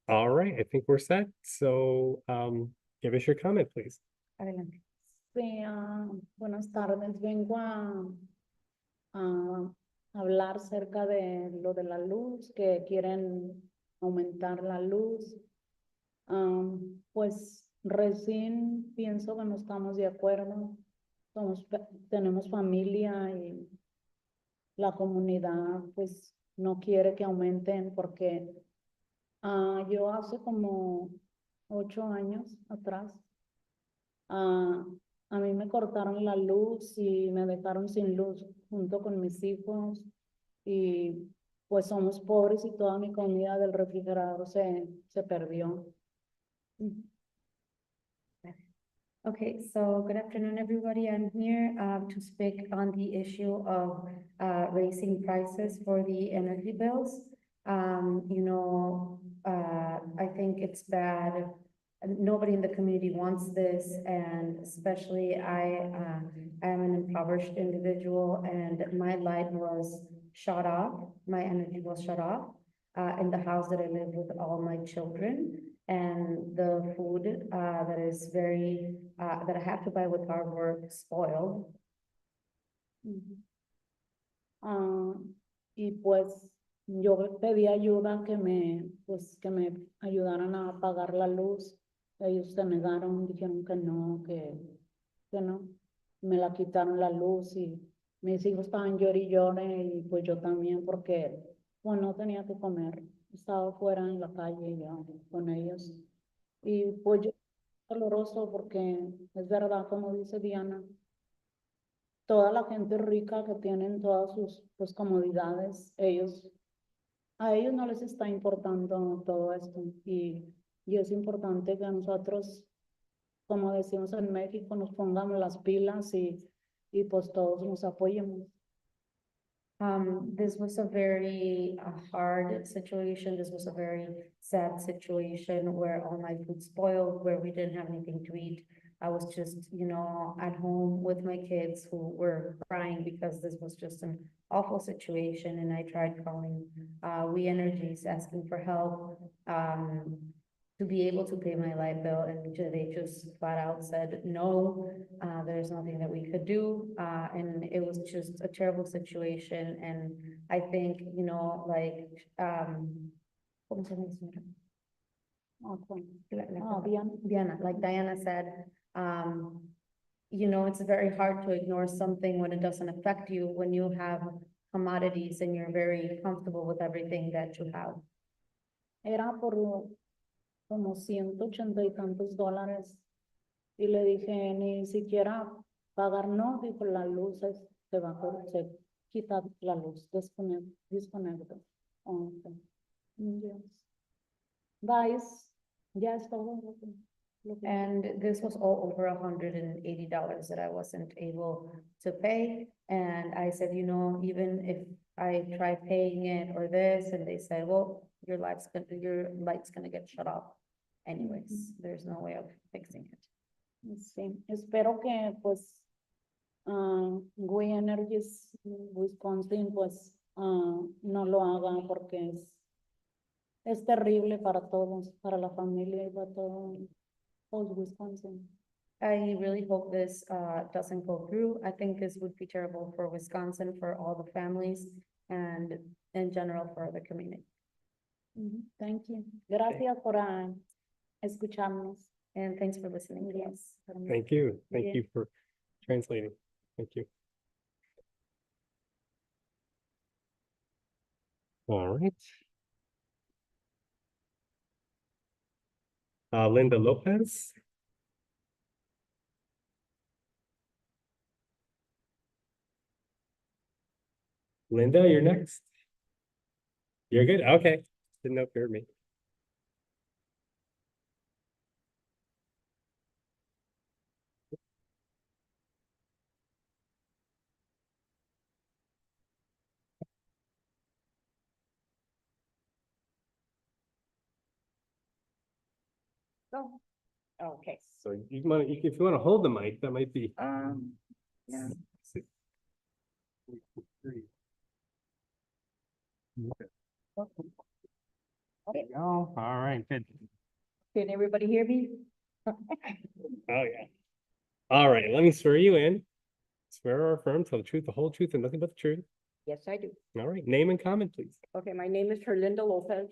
All right, I think we're set. So give us your comment, please. adelante. Sí, buenas tardes. Vengo a hablar acerca de lo de la luz, que quieren aumentar la luz. Pues recién pienso que no estamos de acuerdo. Tenemos familia y la comunidad pues no quiere que aumenten porque yo hace como 8 años atrás a mí me cortaron la luz y me dejaron sin luz junto con mis hijos y pues somos pobres y toda mi comida del refrigerador se perdió. Okay, so good afternoon, everybody. I'm here to speak on the issue of raising prices for the energy bills. I think it's bad. Nobody in the community wants this, and especially I am an impoverished individual, and my light was shut off. My energy was shut off. in the house that I live with all my children. And the food that is very, that I have to buy with hard work, spoiled. Y pues yo pedí ayuda pues que me ayudaran a pagar la luz. Ellos se negaron, dijeron que no, que no. Me la quitaron la luz y mis hijos estaban llorando y llorando y pues yo también porque pues no tenía que comer. Estaba fuera en la calle yo con ellos. Y pues yo, doloroso porque es verdad, como dice Diana, toda la gente rica que tienen todas sus pues, comodidades, a ellos no les está importando todo esto. Y es importante que nosotros, como decimos en México, nos pongamos las pilas y pues todos nos apoyemos. This was a very hard situation. This was a very sad situation where all my food spoiled, where we didn't have anything to eat. I was just, at home with my kids who were crying because this was just an awful situation. And I tried calling We Energies, asking for help to be able to pay my light bill, and they just flat out said, no, there's nothing that we could do. And it was just a terrible situation. And I think, ¿cómo se llama la señora? Diana, like Diana said, it's very hard to ignore something when it doesn't affect you, when you have commodities and you're very comfortable with everything that you have. Era por como $180 y tantos dólares. Y le dije, ni siquiera pagar, no, dijo, la luz se va a se quita la luz, disconnect. Okay. Yes. Guys, ya es todo. And this was all over $180 that I wasn't able to pay. And I said, even if I try paying it or this, and they said, well, your light's gonna get shut off. Anyways, there's no way of fixing it. Sí, espero que pues We Energies Wisconsin pues no lo haga porque es terrible para todos, para la familia y para todos Wisconsin. I really hope this doesn't go through. I think this would be terrible for Wisconsin, for all the families, and in general for the community. Thank you. Gracias por escucharnos. And thanks for listening. Yes. Thank you. Thank you for translating. Thank you. All right. Linda Lopez. Linda, you're next. You're good? Okay. Didn't know if you heard me. Oh, okay. So if you want to hold the mic, that might be. Yeah. Okay. Oh, all right, good. Can everybody hear me? Oh, yeah. All right, let me swear you in. Swear or affirm, tell the truth, the whole truth, and nothing but the truth. Yes, I do. All right, name and comment, please. Okay, my name is Herlinda Lopez.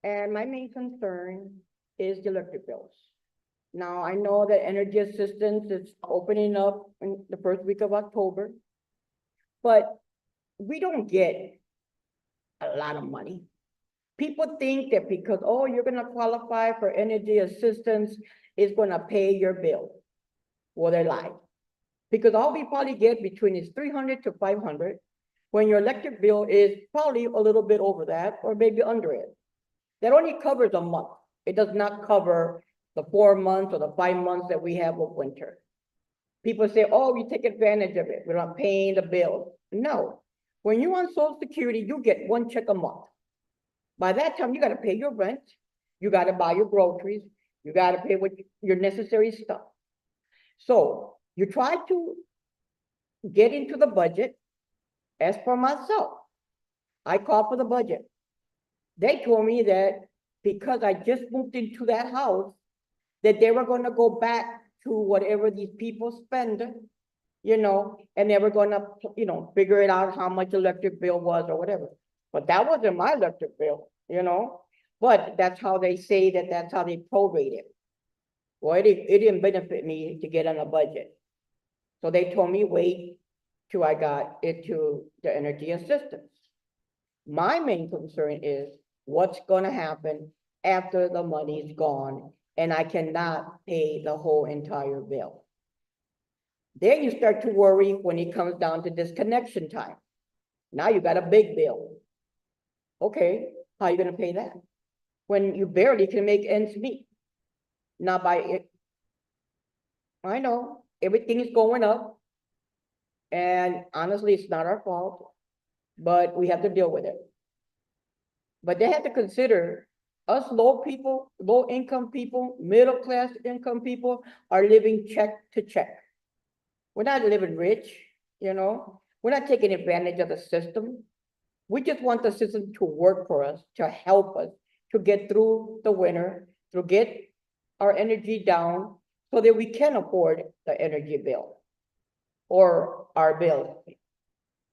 And my main concern is the electric bills. Now, I know that energy assistance is opening up in the first week of October. But we don't get a lot of money. People think that because, oh, you're gonna qualify for energy assistance, it's gonna pay your bill. Well, they lie. Because all we probably get between is 300 to 500, when your electric bill is probably a little bit over that, or maybe under it. That only covers a month. It does not cover the 4 months or the 5 months that we have of winter. People say, oh, we take advantage of it. We're not paying the bill. No. When you're on Social Security, you get 1 check a month. By that time, you got to pay your rent. You got to buy your groceries. You got to pay with your necessary stuff. So you try to get into the budget. As for myself, I call for the budget. They told me that because I just moved into that house, that they were gonna go back to whatever these people spend, you know, and they were gonna, you know, figure it out how much electric bill was or whatever. But that wasn't my electric bill, you know, but that's how they say that, that's how they prorate it. Well, it didn't benefit me to get on a budget. So they told me wait till I got into the energy assistance. My main concern is what's gonna happen after the money's gone and I cannot pay the whole entire bill. Then you start to worry when it comes down to disconnection time. Now you got a big bill. Okay, how are you gonna pay that? When you barely can make ends meet. Not by it. I know, everything is going up. And honestly, it's not our fault, but we have to deal with it. But they have to consider us low people, low income people, middle class income people are living check to check. We're not living rich, you know, we're not taking advantage of the system. We just want the system to work for us, to help us, to get through the winter, to get our energy down so that we can afford the energy bill or our bill.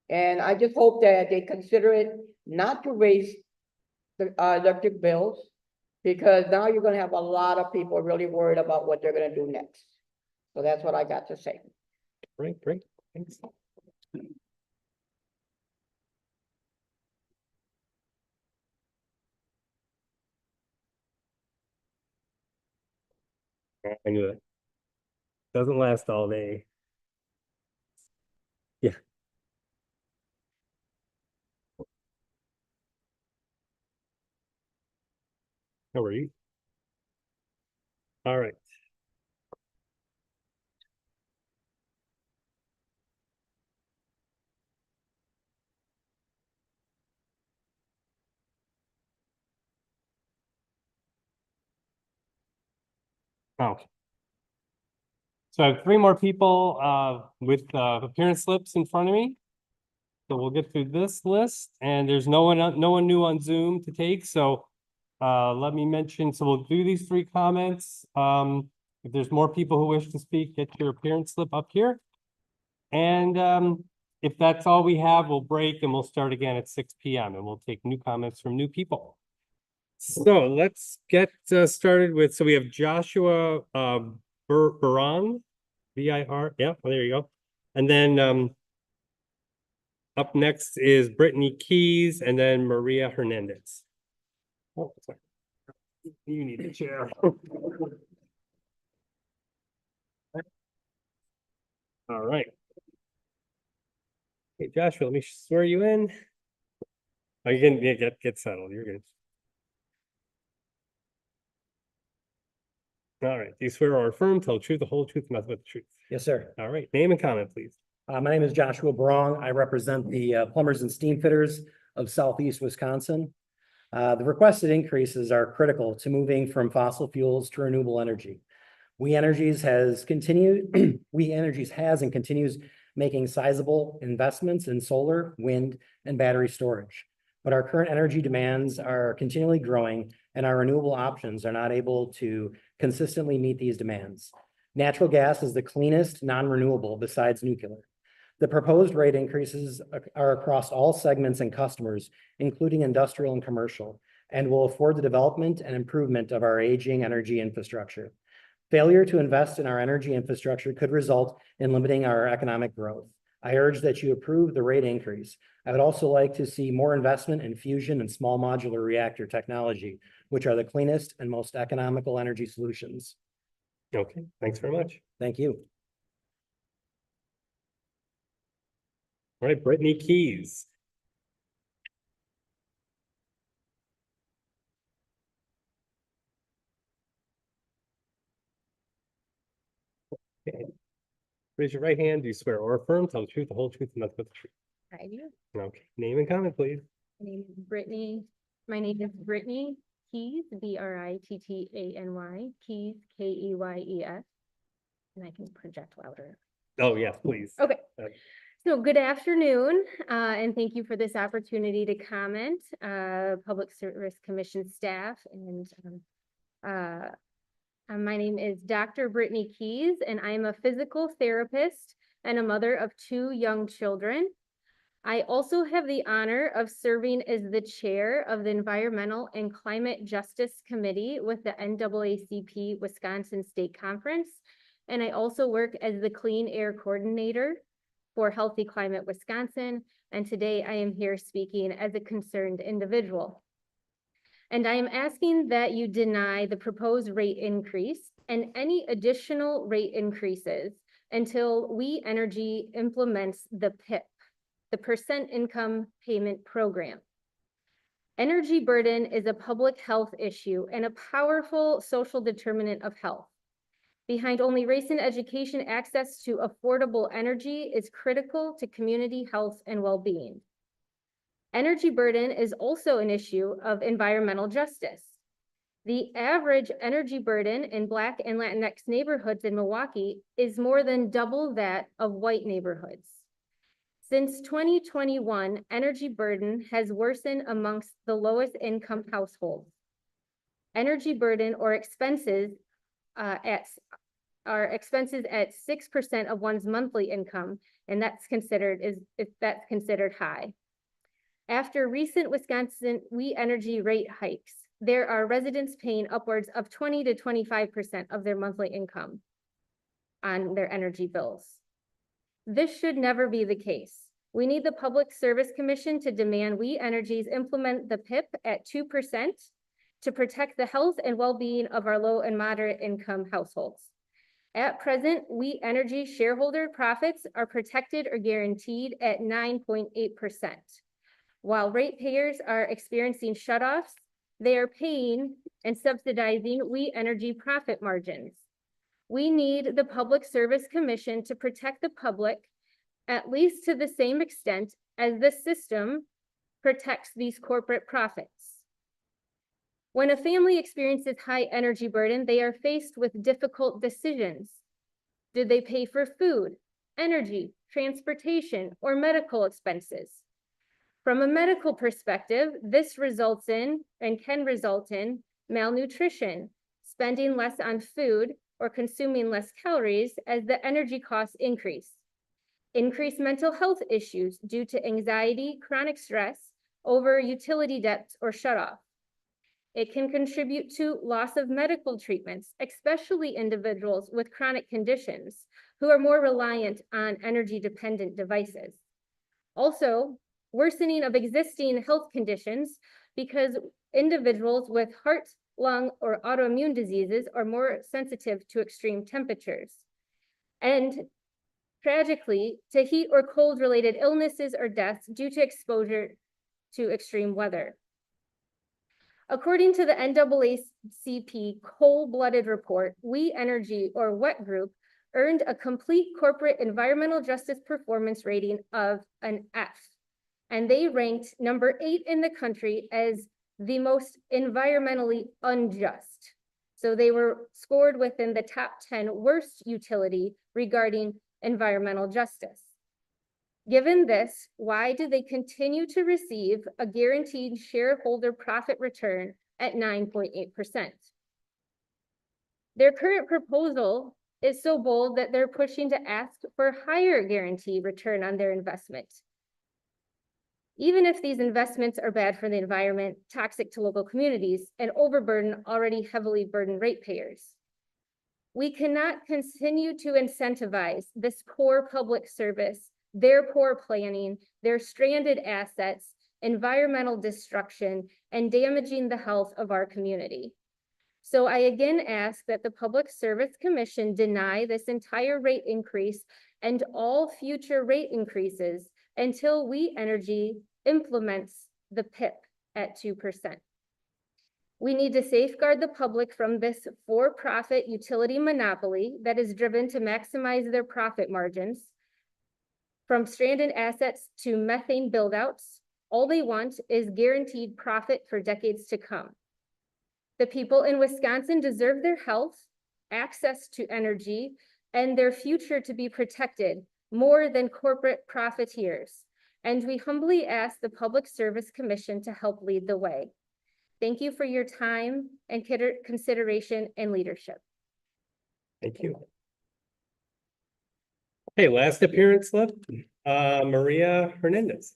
And I just hope that they consider it not to raise the electric bills, because now you're gonna have a lot of people really worried about what they're gonna do next. So that's what I got to say. Great, great, thanks. I knew it. Doesn't last all day. Yeah. How are you? All right. Oh. So I have 3 more people with appearance slips in front of me. So we'll get through this list, and there's no one new on Zoom to take, so let me mention, so we'll do these 3 comments. If there's more people who wish to speak, get your appearance slip up here. And if that's all we have, we'll break and we'll start again at 6 p.m. and we'll take new comments from new people. So let's get started with, so we have Joshua Biran, B-I-R, yeah, well, there you go. And then up next is Brittany Keys and then Maria Hernandez. Oh, sorry. You need a chair. All right. Hey, Joshua, let me swear you in. Oh, you can get settled. You're good. All right. Do you swear or affirm, tell the truth, the whole truth, and nothing but the truth? Yes, sir. All right. Name and comment, please. My name is Joshua Barong. I represent the plumbers and steam fitters of Southeast Wisconsin. The requested increases are critical to moving from fossil fuels to renewable energy. We Energies has and continues making sizable investments in solar, wind, and battery storage. But our current energy demands are continually growing, and our renewable options are not able to consistently meet these demands. Natural gas is the cleanest non-renewable besides nuclear. The proposed rate increases are across all segments and customers, including industrial and commercial, and will afford the development and improvement of our aging energy infrastructure. Failure to invest in our energy infrastructure could result in limiting our economic growth. I urge that you approve the rate increase. I would also like to see more investment in fusion and small modular reactor technology, which are the cleanest and most economical energy solutions. Okay, thanks very much. Thank you. All right, Brittany Keys. Okay. Raise your right hand. Do you swear or affirm, tell the truth, the whole truth, and nothing but the truth? I do. Okay, name and comment, please. My name is Brittany. My name is Brittany Keys, B-R-I-T-T-A-N-Y, Keys, K-E-Y-E-S. And I can project louder. Oh, yes, please. Okay. So good afternoon, and thank you for this opportunity to comment, Public Service Commission staff. And my name is Dr. Brittany Keys, and I am a physical therapist and a mother of 2 young children. I also have the honor of serving as the chair of the Environmental and Climate Justice Committee with the NAACP Wisconsin State Conference. And I also work as the Clean Air Coordinator for Healthy Climate Wisconsin, and today I am here speaking as a concerned individual. And I am asking that you deny the proposed rate increase and any additional rate increases until We Energy implements the PIP, the Percent Income Payment Program. Energy burden is a public health issue and a powerful social determinant of health. Behind only race and education, access to affordable energy is critical to community health and well-being. Energy burden is also an issue of environmental justice. The average energy burden in Black and Latinx neighborhoods in Milwaukee is more than double that of white neighborhoods. Since 2021, energy burden has worsened amongst the lowest income households. Energy burden or expenses are expenses at 6% of one's monthly income, and that's considered high. After recent Wisconsin We Energy rate hikes, there are residents paying upwards of 20 to 25% of their monthly income on their energy bills. This should never be the case. We need the Public Service Commission to demand We Energies implement the PIP at 2% to protect the health and well-being of our low and moderate income households. At present, We Energy shareholder profits are protected or guaranteed at 9.8%. While ratepayers are experiencing shutoffs, they are paying and subsidizing We Energy profit margins. We need the Public Service Commission to protect the public at least to the same extent as the system protects these corporate profits. When a family experiences high energy burden, they are faced with difficult decisions. Did they pay for food, energy, transportation, or medical expenses? From a medical perspective, this results in and can result in malnutrition, spending less on food, or consuming less calories as the energy costs increase. Increased mental health issues due to anxiety, chronic stress, over utility debts, or shutoff. It can contribute to loss of medical treatments, especially individuals with chronic conditions who are more reliant on energy-dependent devices. Also, worsening of existing health conditions because individuals with heart, lung, or autoimmune diseases are more sensitive to extreme temperatures. And tragically, to heat or cold-related illnesses or deaths due to exposure to extreme weather. According to the NAACP Cold-Blooded Report, We Energy, or WET Group, earned a complete corporate environmental justice performance rating of an F, and they ranked number 8 in the country as the most environmentally unjust. So they were scored within the top 10 worst utility regarding environmental justice. Given this, why do they continue to receive a guaranteed shareholder profit return at 9.8%? Their current proposal is so bold that they're pushing to ask for higher guaranteed return on their investment. Even if these investments are bad for the environment, toxic to local communities, and overburden already heavily burdened ratepayers. We cannot continue to incentivize this poor public service, their poor planning, their stranded assets, environmental destruction, and damaging the health of our community. So I again ask that the Public Service Commission deny this entire rate increase and all future rate increases until We Energy implements the PIP at 2%. We need to safeguard the public from this for-profit utility monopoly that is driven to maximize their profit margins. From stranded assets to methane buildouts, all they want is guaranteed profit for decades to come. The people in Wisconsin deserve their health, access to energy, and their future to be protected more than corporate profiteers. And we humbly ask the Public Service Commission to help lead the way. Thank you for your time and consideration and leadership. Thank you. Okay, last appearance slip, Maria Hernandez.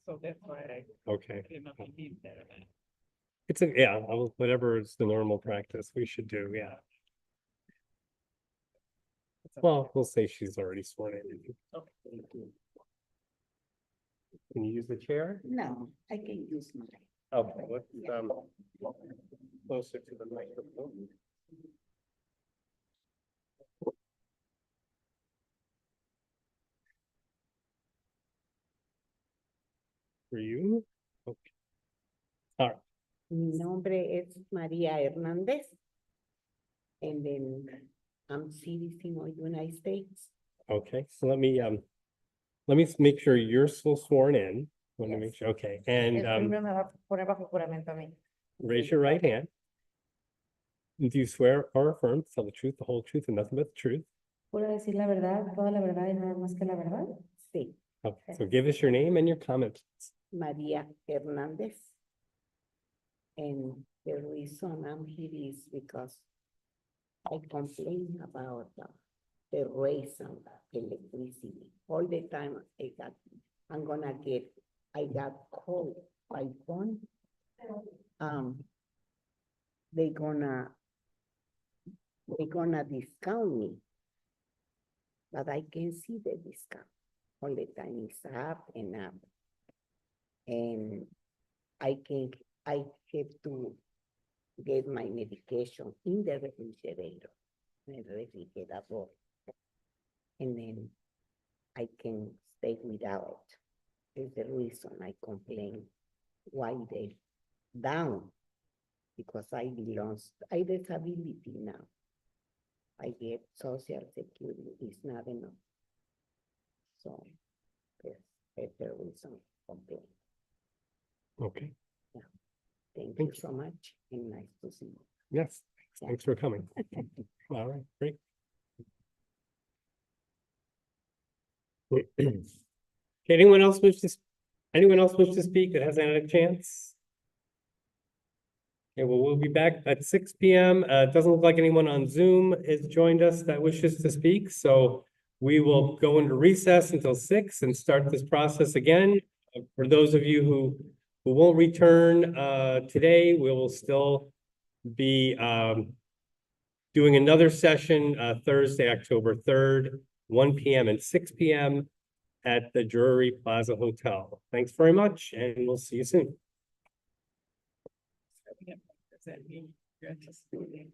So that's why I Okay. came up and beat that. It's a, yeah, whatever is the normal practice we should do, yeah. Well, we'll say she's already sworn in. Can you use the chair? No, I can use mine. Okay, let's, closer to the microphone. For you? Okay. All right. Mi nombre es María Hernández. And then I'm citizen of United States. Okay, so let me make sure you're still sworn in. Want to make sure, okay, and raise your right hand. Do you swear or affirm to tell the truth, the whole truth, and nothing but the truth? ¿Puedo decir la verdad, toda la verdad y nada más que la verdad? Sí. Okay, so give us your name and your comment. María Hernández. And the reason I'm here is because I complain about the raise on the electricity. All the time I got called by phone. They're gonna discount me. But I can see the discount. All the time it's up and up. And I have to get my medication in the refrigerator, and then I can stay without. Is the reason I complain why they down, because I disability now. I get social security, it's not enough. So that's the reason I complain. Okay, Thank you so much and nice to see you. yes, thanks for coming. All right, great. Okay, anyone else wish to speak that hasn't had a chance? Okay, well, we'll be back at 6 p.m. It doesn't look like anyone on Zoom has joined us that wishes to speak, so we will go into recess until 6 and start this process again. For those of you who won't return today, we will still be doing another session Thursday, October 3rd, 1 p.m. and 6 p.m. at the Drury Plaza Hotel. Thanks very much, and we'll see you soon. Does that mean you're anticipating?